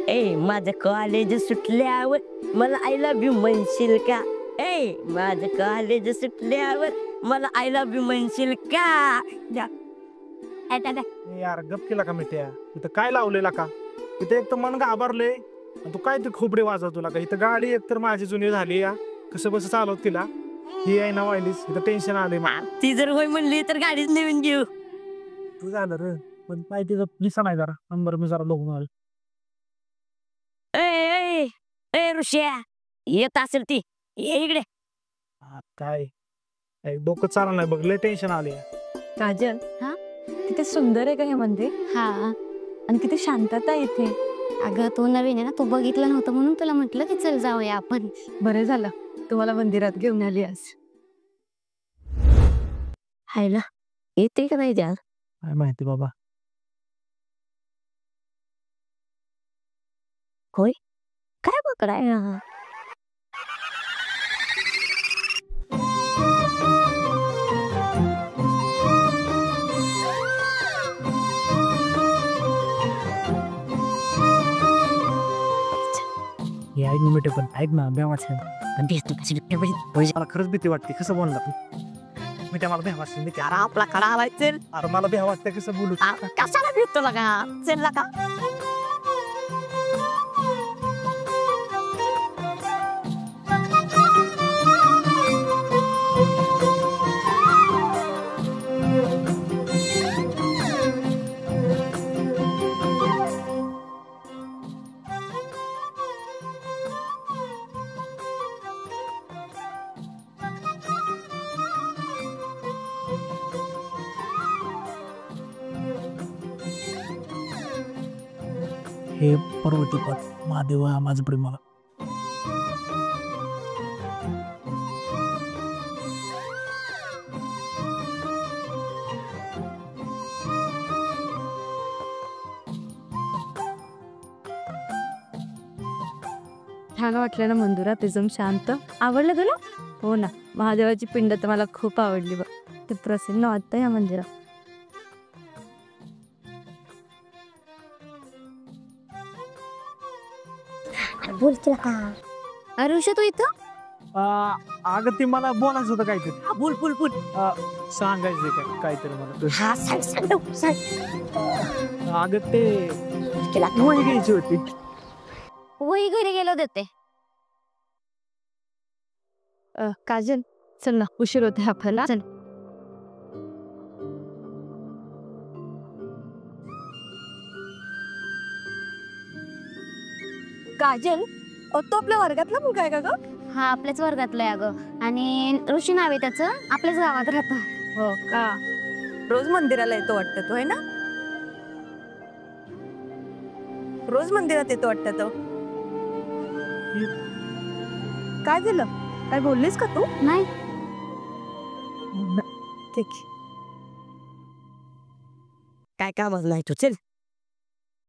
G: ए माझं कॉलेज सुटल्यावर मला आय लव्ह यू म्हणशील का. ए माझं कॉलेज सुटल्यावर मला आय लव्ह यू म्हणशील का.
B: यार गप केला का मिठ्या? इथं काय लावलेला का? इथं एक तर मन घाबरले, तू काय ते खोबडे वाजवतो का? इथं गाडी एक तर माझी जुनी झाली या, कसं बस चालवत तिला ही आहे ना वाहिलीस, इथं टेन्शन आले.
G: ती जर होय म्हणली तर गाडीच नवीन घेऊ.
B: तू झालं रे, पण काय तिचं लिसा नाही जरा नंबर मी जरा लोक माल.
G: ए ए ऋषा येत असेल ती, ये इकडे.
B: काय डोकं चाललं नाही बघ, लय टेन्शन आले.
E: काजल,
F: हा?
E: किती सुंदर आहे का हे मंदिर,
F: हा
E: आणि किती शांतता आहे इथे.
F: अगं तू नवीन आहे ना, तू बघितलं नव्हतं म्हणून तुला म्हटलं की चल जाऊया आपण.
E: बरं झालं तुम्हाला मंदिरात घेऊन आली आज.
G: हायला येते का नाही द्या.
B: काय माहिती बाबा.
G: होय काय बकडाय.
B: ऐक ना मिठे, पण ऐक ना बेवाच मला खरंच भीती वाटते. कसं बोलला तू मिठ्या? मला भ्या वाटते.
G: अरे आपला खडा आलाय.
B: अरे मला भ्या वाटते कसं बोलू.
G: कशाला भेटतो लगा चल लगा.
B: हे पर्वती पद महादेव माझं प्रेमाला.
E: छान वाटलं ना मंदिरात, एकदम शांत. आवडलं तुला? हो ना, महादेवाची पिंड तर मला खूप आवडली बघ. ते प्रसन्न वाटतं या मंदिरात.
F: बोलतील का. अरे ऋषा तू इथं.
B: अगं ते मला बोलायचं होतं काहीतरी.
G: बोल बोल बोल.
B: सांगायचं काय काहीतरी मला.
G: हा सांग.
B: अगं ते वही घ्यायची होती.
F: वही घरी गेलो देते.
E: काजल चल ना, उशीर होते आपल्याला. चल. काजल, तो आपल्या वर्गातला मुलगा आहे का ग?
F: हा आपल्याच वर्गातलं आहे अगं, आणि ऋषी नाव आहे त्याचं, आपल्याच गावात राहतो.
E: हो का? रोज मंदिराला येतो वाटतं तो, आहे ना? रोज मंदिरात येतो वाटतं तो. काय झालं? काय बोललीस का तू?
F: नाही.
E: ठीक आहे.
G: काय कामच नाही तू चल.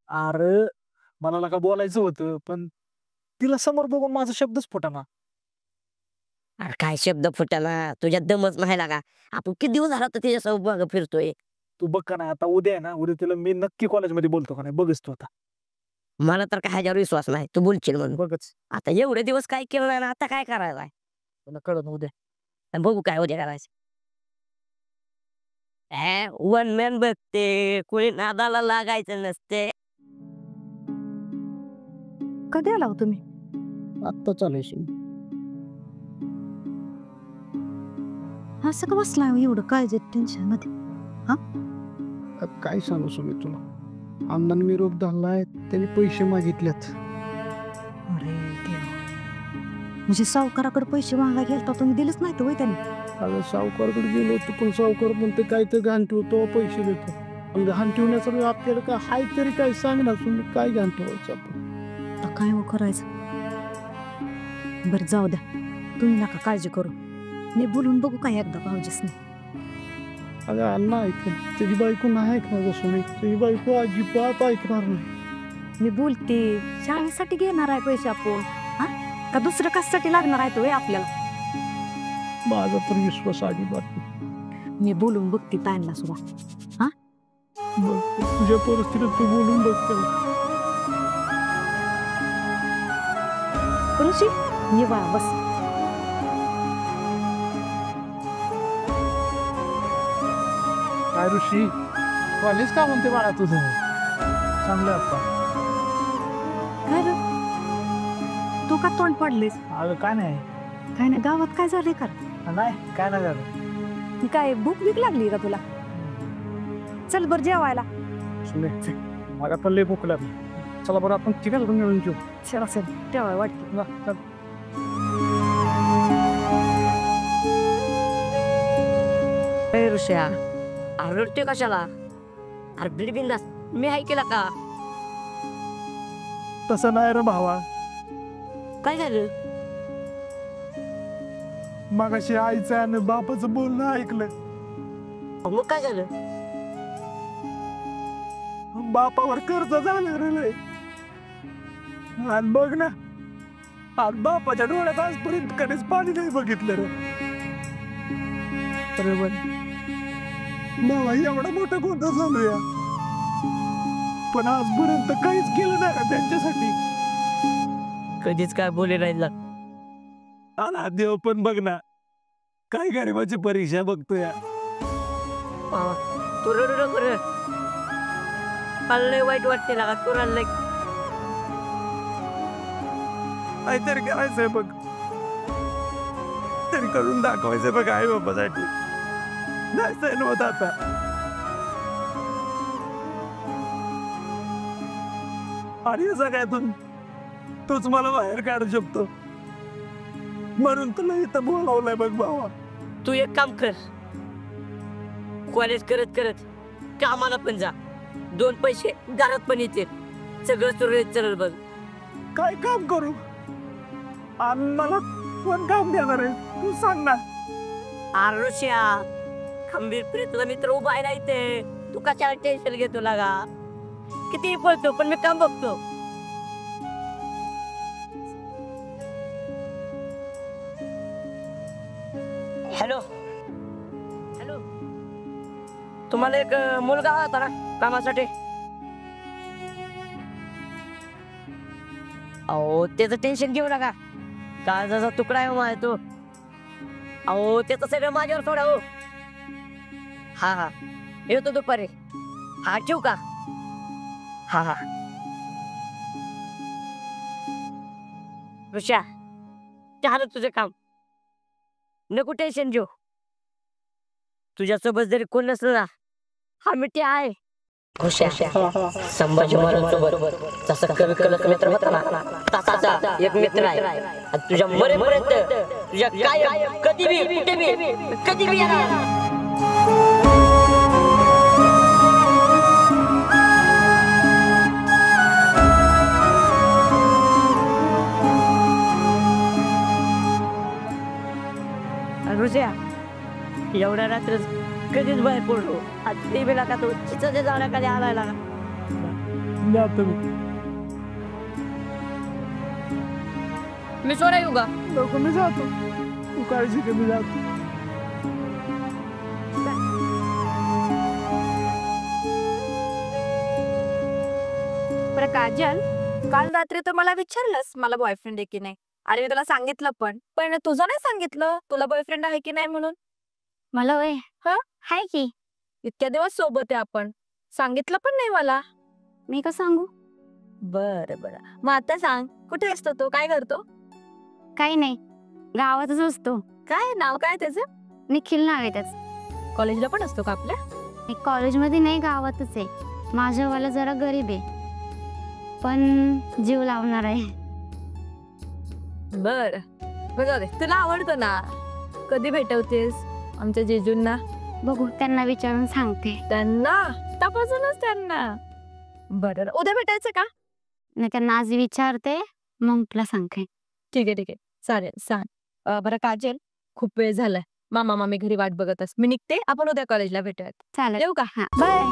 B: अरे मला नका बोलायचं होतं, पण तिला समोर बघून माझा शब्दच फुटाना.
G: अरे काय शब्द फुटाला, तुझ्या दमच नाही लागा. आपण किती दिवस झाला तर त्याच्यासोबत बघ फिरतोय.
B: तू बघ का नाही, आता उद्या आहे ना, उद्या तिला मी नक्की कॉलेजमध्ये बोलतो का नाही बघच तू आता.
G: मला तर काय ह्याच्यावर विश्वास नाही तू बोलशील म्हणून.
B: बघच
G: आता एवढे दिवस काय केलं नाही ना, आता काय करायचं
B: तुला कळत उद्या.
G: आणि बघू काय उद्या करायचं. वन मॅन बघते, कोणी नादाला लागायचं नसते.
E: कधी आला हो तुम्ही?
B: आत्ता चालायची.
E: असं का बसला एवढं काय टेन्शन मध्ये?
C: काय सांगू सुमी तुला, अण्णांनी निरोप धरलाय, त्यांनी पैसे मागितल्यात.
E: अरे देवा.
D: म्हणजे सावकाराकडे पैसे मागायला गेलता तुम्ही दिलेच नाही तर त्याने.
C: अगं सावकारकडे गेलो होतो पण सावकार म्हणते काय तर घाण ठेवतो पैसे देतो. पण घाण ठेवण्याचं वेळ आपल्याला काय हाय तरी काय सांग ना तुम्ही काय घाण ठेवायचं आपण.
D: आता काय करायचं. बरं जाऊ द्या तुम्ही नका काळजी करू. मी बोलून बघू काय एकदा भाऊजीसने.
C: अगं अण्णा ऐकन त्याची बायको नाही ऐकणार सुने. त्याची बायको अजिबात ऐकणार नाही.
D: मी बोलते शाळेसाठी घेणार आहे पैसे आपण. हा का दुसरं कशासाठी लागणार आहे तो आपल्याला.
C: माझा तर विश्वास अजिबात नाही.
D: मी बोलून बघते ताईंना सुद्धा.
C: बघ तुझ्या परिस्थितीत तू बोलून बघते.
D: ऋषी ये बाळा बस.
C: काय ऋषी कॉलेज का म्हणते बाळा तुझं. चांगलं आता.
D: काय रे तू का तोंड पडलेस.
B: अगं काय नाही.
D: काय नाही गावात काय झाले का.
B: नाही काय नाही झालं.
D: काय भूक बीक लागली का तुला. चल बर जेवायला.
C: सुने मला पण लय भूक लागली. चला बरं आपण तिघांना मिळून जेऊ.
D: चला चल जेवाय वाटते.
C: चल.
G: ऋषा रडतोय कशाला. अरे बिलबिंदास मी हाय केला का.
C: तसं नाही रे भावा.
G: काय झालं.
C: मगाशी आईचं आणि बापाचं बोलणं ऐकलं.
G: मग काय झालं.
C: बापावर कर्ज झालं रे. आणि बघ ना आज बापाच्या डोळ्यात आजपर्यंत कधीच पाणी नाही बघितलं रे. बरोबर बाबा एवढा मोठा गोंधळ झालोया पण आजपर्यंत काहीच केलं नाही का त्यांच्यासाठी.
G: कधीच काय बोले राहिला.
C: आला देव पण बघ ना काय गरीबाची परीक्षा बघतोय.
G: तू रडू नको रे. मला लय वाईट वाटते ना तू रडलाय.
C: काहीतरी करायचंय बघ. तरी करून दाखवायचंय बघ आई बाबासाठी. नाही सैन होत आता. आणि सगळ्यातून तूच मला बाहेर काढू शकतो म्हणून तुला इथं बोलावलंय बघ भावा.
G: तू एक काम कर. कॉलेज करत करत कामाला पण जा. 2 पैसे घरात पण येतील. सगळं सुरळीत चालेल बघ.
C: काय काम करू आणि मला कोण काम देणार आहे तू सांग ना.
G: आरुष्या खंबीरपणे तुझा मित्र उभा आहे ना इथे. तू कशाला टेन्शन घेतो लागा. किती पळतो पण मी काम बघतो. हॅलो हॅलो तुम्हाला एक मुलगा होता ना कामासाठी. अहो त्याचं टेन्शन घेऊ नका. काळजाचा तुकडा आहे माझा तो. अहो त्याचं सगळं माझ्यावर सोडा हो. हा येतो दुपारी. हा ठेवू का. हा ऋषा झालं तुझं काम. नको टेन्शन घेऊ. तुझ्यासोबत जरी कोण नसलं ना हा मिठी आहे. संभाजी महाराजांसोबत जसा कवी कलक मित्र होता ना तसाचा एक मित्र आहे. तुझ्या मरेपर्यंत तुझ्या काय कधी बी कुठे बी कधी बी येणार. ऋषा एवढ्या रात्र कधीच बाहेर पडलो. आज ते बेला का तो चिचाच्या झाडाखाली आलायला. मी सोडा येऊ का.
C: नको मी जातो. तू काळजी घे मी जातो.
E: बरं काजल काल रात्री तर मला विचारलंस मला बॉयफ्रेंड आहे की नाही. आणि मी तुला सांगितलं पण तुझं नाही सांगितलं तुला बॉयफ्रेंड आहे की नाही म्हणून.
F: मला वय हाय की.
E: इतक्या दिवस सोबत आहे आपण. सांगितलं पण नाही मला.
F: मी का सांगू.
E: बरं मग आता सांग कुठे असतो तो काय करतो.
F: काही नाही गावातच असतो.
E: काय नाव काय त्याचं.
F: निखिल नाव आहे त्याचं.
E: कॉलेजला पण असतो का आपल्या.
F: मी कॉलेजमध्ये नाही गावातच आहे. माझ्यावाला जरा गरीब आहे पण जीव लावणार आहे.
E: बर जाऊ दे, तुला आवडतं ना. कधी भेटवतेस आमच्या जेजूंना?
F: बघू त्यांना विचारून सांगते.
E: त्यांना तपासूनच त्यांना. बरं उद्या भेटायचं का?
F: नाही त्यांना आज विचारते मग तुला सांगते.
E: ठीक आहे चालेल सांग. बरं काजल, खूप वेळ झालाय. मामा मामी घरी वाट बघत अस. मी निघते, आपण उद्या कॉलेजला भेटूयात.
F: चालेल.
E: येऊ का?
F: हा
E: बाय.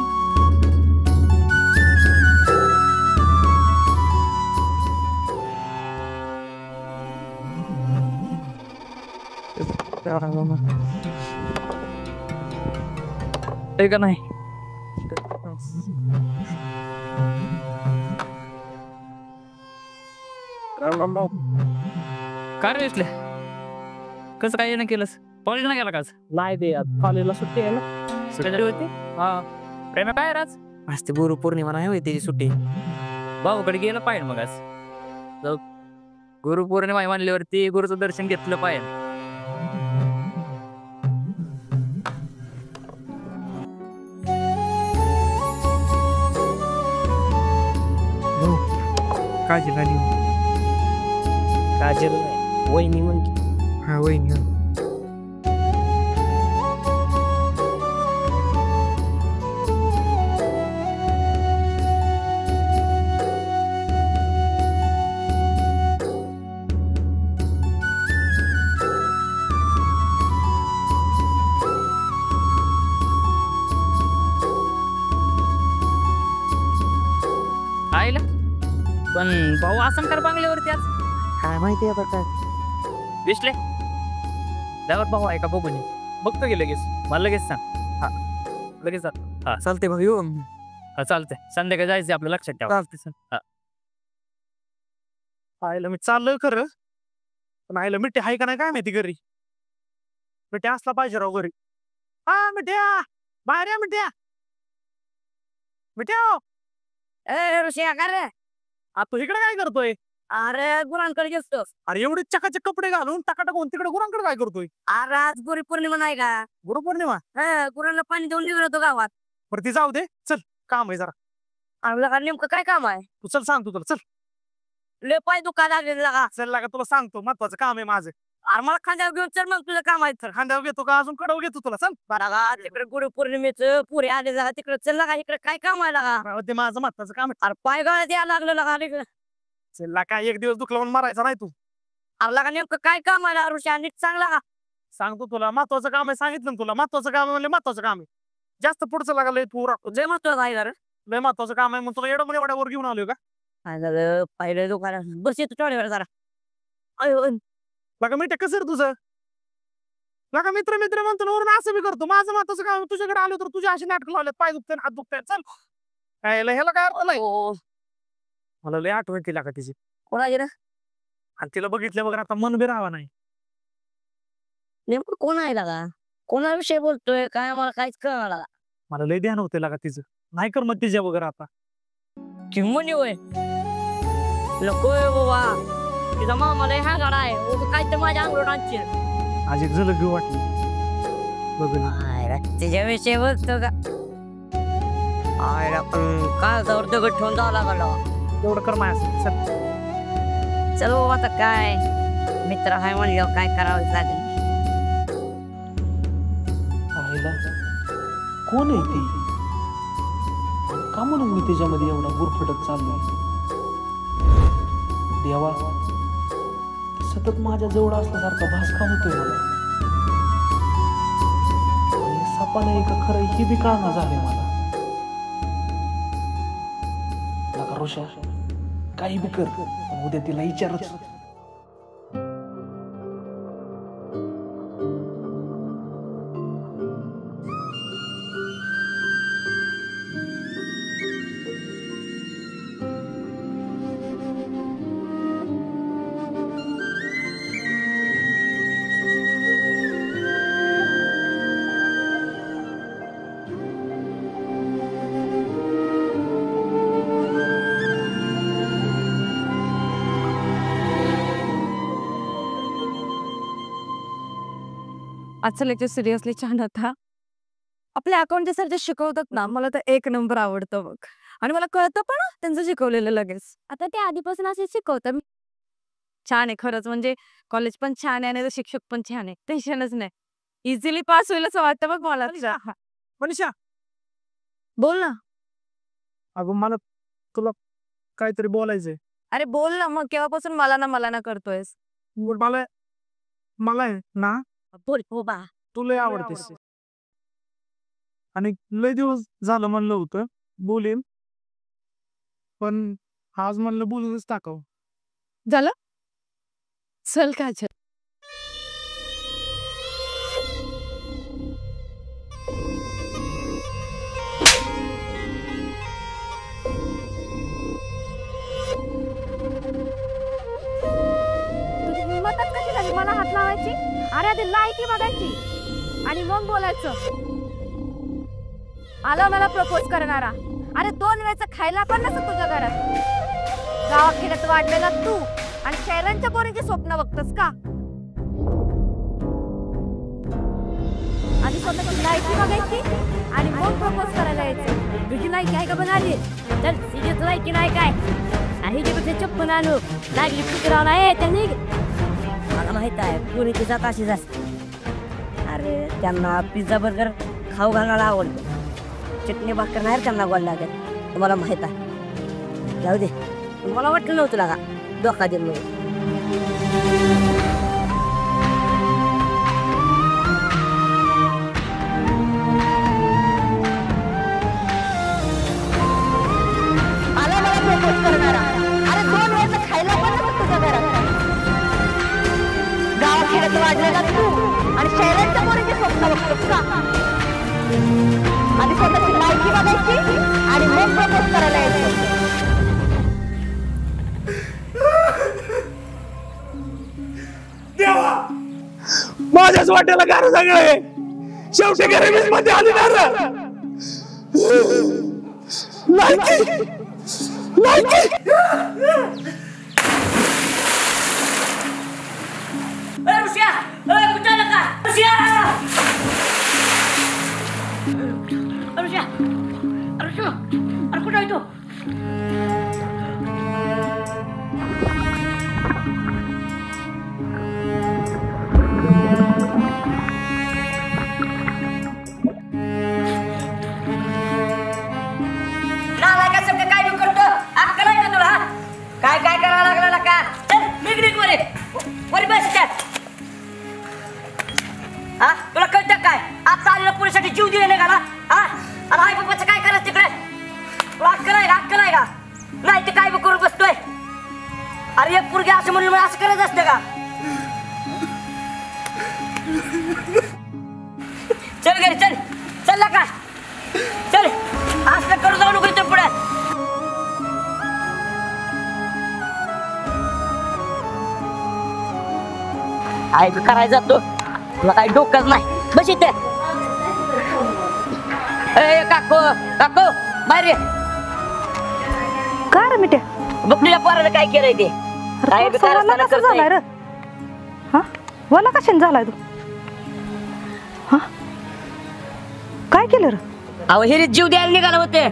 B: का नाही
H: काय रे विसल्या? कसं काय येणं केलंस? कॉलेजला गेला का आज?
B: नाही दे कॉलेजला सुट्टी आहे ना.
H: सुट्टी होती? हा. प्रेम काय राज?
B: आज ते गुरु पौर्णिमा नाही होय त्याची सुट्टी.
H: भाऊकडे गेलं पाहिजे मग आज. जाऊ. गुरुपौर्णिमा म्हणल्यावरती गुरुचं दर्शन घेतलं पाहिजे.
B: काजल आली.
A: काजल नाही वहिनी म्हणते.
B: हा वहिनी.
H: आईला पण भाऊ असं कर बांगल्यावरती आज
B: काय माहिती आता काय.
H: दिसले त्यावर भाऊ आहे का बघू नये. बघतो की लगेच. मला लगेच सांग. हा लगेच हा
B: चालते भाऊ येऊ.
H: हा चालतंय. संध्याकाळी जायचं आपलं लक्षात ठेवा.
B: चालते सर. आईला मी चाललोय खरं पण आईला मिठे आहे का नाही काय माहिती घरी. मिठे असला पाहिजे राव घरी. हा मिठ्या बाहेर या मिठ्या. मिठ्या
G: ए ऋषी का रे?
B: तू इकडे काय करतोय?
G: अरे गुरांकडे गेलतो.
B: अरे एवढे चकाचक कपडे घालून टकाटक होऊन तिकडे गुरांकडे काय करतोय?
G: अरे आज गुरु पौर्णिमा नाही का?
B: गुरुपौर्णिमा.
G: गुरांना पाणी देऊन निघालो होतो गावात.
B: बरं ती जाऊ दे. चल काम आहे जरा.
G: आपल्याला नेमकं काय काम आहे?
B: तू चल सांगतो तुला. चल
G: लय पाय दुकान आलेला का?
B: चल लागा तुला सांगतो महत्वाचं काम आहे माझं.
G: अरे मला खांद्यावर घेऊन चल मग तुझं काम आहे तर.
B: खांद्यावर घेतो का अजून कडव घेतो तुला. चल
G: बरं का तिकडे गुरु पौर्णिमेचं पुरे आले जा तिकडे चल का इकडे काय काम आहे का?
B: राव, ते माझं महत्वाचं काम आहे.
G: अरे पाय गळ्यात यायला लागलं का इकडे?
B: चल ला काय एक दिवस दुखला म्हणून मारायचा नाही तू.
G: आपला का नेमकं काय काम आहे ऋषी नीट चांगला का?
B: सांगतो तुला महत्वाचं काम आहे. सांगितलं ना तुला महत्वाचं काम आहे म्हणजे महत्वाचं काम आहे. जास्त पुढचं लागलं तू
G: लय महत्वाचं आहे जरा.
B: लय महत्वाचं काम आहे. मग तुला एवढं एवढ्या वर घेऊन आलोय का?
G: काय झालं पाहिलं दुकानात बस येतो थोड्या वेळ जरा. अयो
B: लगा मी कसं रे तुझं लगा मित्र मित्र म्हणतो ना वरून असं मी करतो. माझं महत्वाचं काम तुझ्याकडे आलो तर तुझ्या अशी नाटक लावल्यात. पाय दुखते हात दुखते. चल काय ह्याला काय अर्थ नाही. मला लय आठवण केला का तिची.
G: कोणाची रे?
B: आणि तिला बघितल्या वगैरे आता मन बी राहावा नाही.
G: नेमकं कोण आहे का? कोणाविषयी बोलतोय काय मला काहीच कळलं.
B: मला लय ध्यान होते लागा तिचं. नाही कर मग तिच्या वगैरे आता.
G: चिमणी होय नकोय बाबा. तिचा मामा लय हा गाडा आहे काय तर माझ्या अंगलोट आणशील.
B: आज एक झलक घेऊ वाटली बघ.
G: तिच्याविषयी बोलतो का? काय जाऊ दगड ठेवून जावं लागलं.
B: एवढं कर माझ्या.
G: चल बाबा आता काय मित्र आहे म्हणलं काय करावं लागेल.
I: आईला कोण आहे ती? का म्हणून मी त्याच्यामध्ये एवढा गुरफटत चाललोय? देवा ते सतत माझ्या जवळ असल्यासारखा भास का होतोय मला? आणि सपान आहे का खरं ही बी कळना झाले मला. नका रोषा काही बी कर पण उद्या तिला विचारच.
D: आजचा लेक्चर सिरियसली छान होता. आपल्या अकाउंटचे सर जे शिकवतात ना मला तर एक नंबर आवडतं बघ. आणि मला कळतं पण त्यांचं शिकवलेलं लगेच.
F: आता ते आधीपासून असे शिकवतात.
E: छान आहे खरंच, म्हणजे कॉलेज पण छान आहे आणि शिक्षक पण छान आहे, टेन्शनच नाही. इझिली पास होईल असं वाटतं बघ मला.
B: मनीषा
E: बोल ना.
B: अगं मला तुला काहीतरी बोलायचंय.
E: अरे बोल ना मग, केव्हापासून मला ना करतोयस.
B: मला मला आहे ना
G: बोल हो बा.
B: तू लय आवडतेस आणि लय दिवस झालं म्हणलं होतं बोलीन, पण आज म्हणलं बोलूनच टाकावं.
E: झालं चल का चल.
F: मदत कशी झाली मला हात लावायची? अरे आधी लायकी बघायची आणि मग बोलायचं. आला मला प्रपोज करणारा. अरे 2 वेळचं खायला पण नसतं तुझ्या घरात. गावाखेड्यात वाढलेला तू आणि शहरांच्या पोरीची स्वप्न बघतोस का? आधी स्वतःची लायकी बघायची आणि मग प्रपोज करायला यायचं.
G: तुझी लायकी आहे का पण आली? चल तिची लायकी नाही काय? आणि जे बघते चप्पन आणू लागली कुत्रा नाही त्यांनी. मला माहित आहे पुरीची जात अशीच असते. अरे त्यांना पिझ्झा बर्गर खाऊ घालण्याला आवडतो. चटणी भाकर नाही त्यांना गोड लागत. तुम्हाला माहित आहे. जाऊ दे, मला वाटलं नव्हतं लागा धोका देईल म्हणून.
F: आला मला प्रपोज करणारा. अरे 2 वेळचं खायला पण नसतं तुझ्या घरात. गावाखेड्यात वाढलेला तू आणि शहरांच्या पोरीची स्वप्न बघतोस का? आधी स्वतःची लायकी बघायची आणि मग प्रपोज करायला यायचं.
B: देवा माझ्याच वाट्याला गार सगळे शेवटी गरीबीच मध्ये आली ना रे. लायकी लायकी
G: ऋषा कुठं नका ऋषा ऋषा ऋषू अरे कुठं आहे तू? काय बी करतो अक्कल आहे का तुला? काय काय करायला लागला का? चल निघ वर बस त्यात. हा तुला कळतं काय? आता आलेल्या पुरीसाठी जीव दिले नाही का ना? हा आणि आई बाबाचं काय करायचं तिकडे? तुला अक्कल आहे का? अक्कल आहे का? नाही ते काय बी करून बसतोय. अरे एक पुरगी असं म्हणून असं करायचं असतं का? चल घरी चल. चल का चल. असं करू जाऊ नको इथं पुढे. आई करायला जातो तुला काही डोकंच नाही. बस इथे. ए काको काको बाहेर ये.
D: काय रे मिठ्या?
G: बघ तुझ्या पोराला काय केलंय ते. काय बी करायला
D: झालाय रे. हा वला कशाने झालाय तू? हा काय केलं रे?
G: अहो हिरीत जीव द्यायला निघाला होते.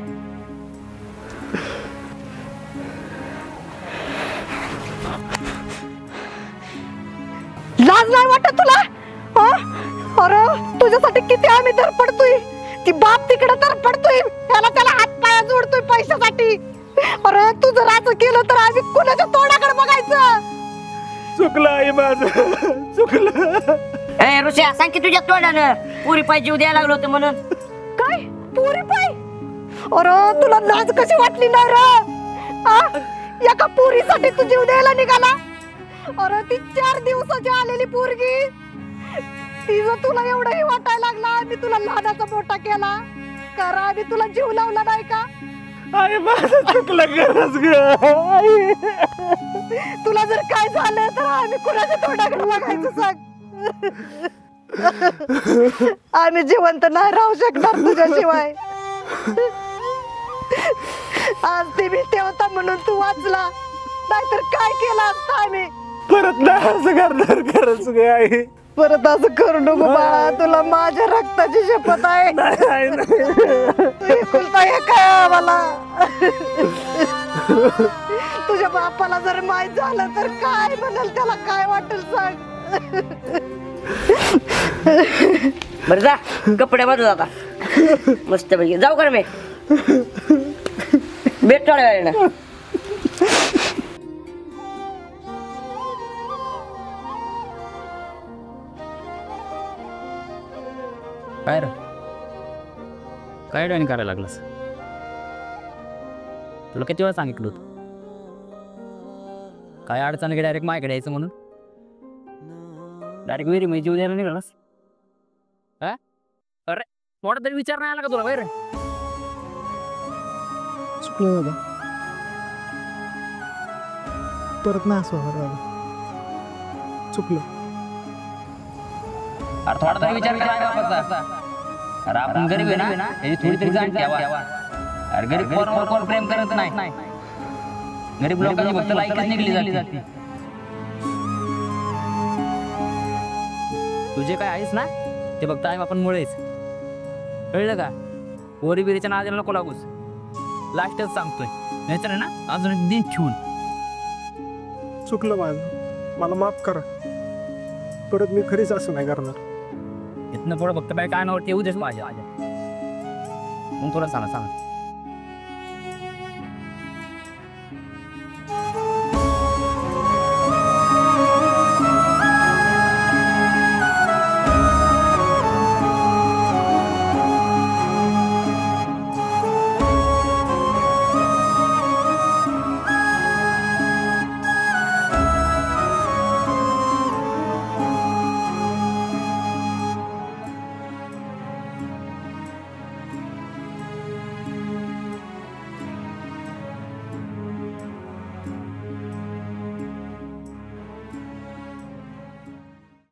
D: लाज नाही वाटत तुला? अरे तुझ्यासाठी किती आम्ही धडपडतोय. ती बाप तिकडे धडपडतोय. त्याला हात पाया जोडतोय पैशासाठी. अरे तू जर असं केलं तर आम्ही कुणाच्या तोंडाकडे बघायचं?
B: चुकलं आई माझं चुकलं.
G: ए ऋषा सांग की तुझ्या तोंडानं पुरी पाय जीव द्यायला लागलो होतं म्हणून.
D: काय पुरी पाय? अरे तुला लाज कशी वाटली नाही रे? एका पुरीसाठी तू जीव द्यायला निघाला? अरे ती 4 दिवसाची आलेली पोरगी. तिचं तुला एवढंही वाटायला लागला मी तुला लहानाचा मोठा केला? करा आम्ही तुला जीव लावला नाही का?
B: आई माझं चुकलं खरंच ग.
D: तुला जर काय झालं तर आम्ही कुणाच्या तोंडाकडे बघायचं सांग? आम्ही जिवंत नाही राहू शकणार तुझ्याशिवाय. आज ते मी ठेवता म्हणून तू वाचला, नाहीतर काय केलं असतं आम्ही?
B: परत नाही असं करणार खरंच ग आई.
D: परत असं करू नको बाळा. तुला माझ्या रक्ताची शपथ आहे. तू एकुलता एक आहे मला. तुझ्या बापाला जर माहित झालं तर काय म्हणाल, त्याला काय वाटेल सांग.
G: बरं जा कपडे बदल आता मस्त पैकी जाऊ कर मी भेट थोड्या वेळेला.
H: काय रे काय डॉईन करायला लागलास? तुला किती वेळा सांगितलं होतं काय अडचण की डायरेक्ट माझ्याकडे यायचं म्हणून? डायरेक्ट विहिरी मी जीव द्यायला निघालास? हा अरे मोठा तरी विचार नाही आला का तुला बाहेर?
C: चुकलं दादा, परत नाही असं होणार दादा, चुकलं.
H: अरे थोडा तरी विचार करा बापाचा. अरे आपण गरीब आहे ना याची थोडी तरी जाण ठेवा. अरे गरीब कोणावर कोण प्रेम करत नाही. गरीब लोकांची फक्त लायकीच निघली जाते. तुझे काय आहेस ना ते फक्त आई आपण मुळेच. कळलं का? पोरी बिरीच्या नादाला नको लागूस. लास्टच सांगतोय नाहीतर ना अजून एक दिन ठेवून.
C: चुकलं माझं, मला माफ करा. परत मी खरीच असं नाही करणार.
H: इथनं पुढं फक्त बाय काय नावर ठेवू देस माझ्या. मग तुला सांगा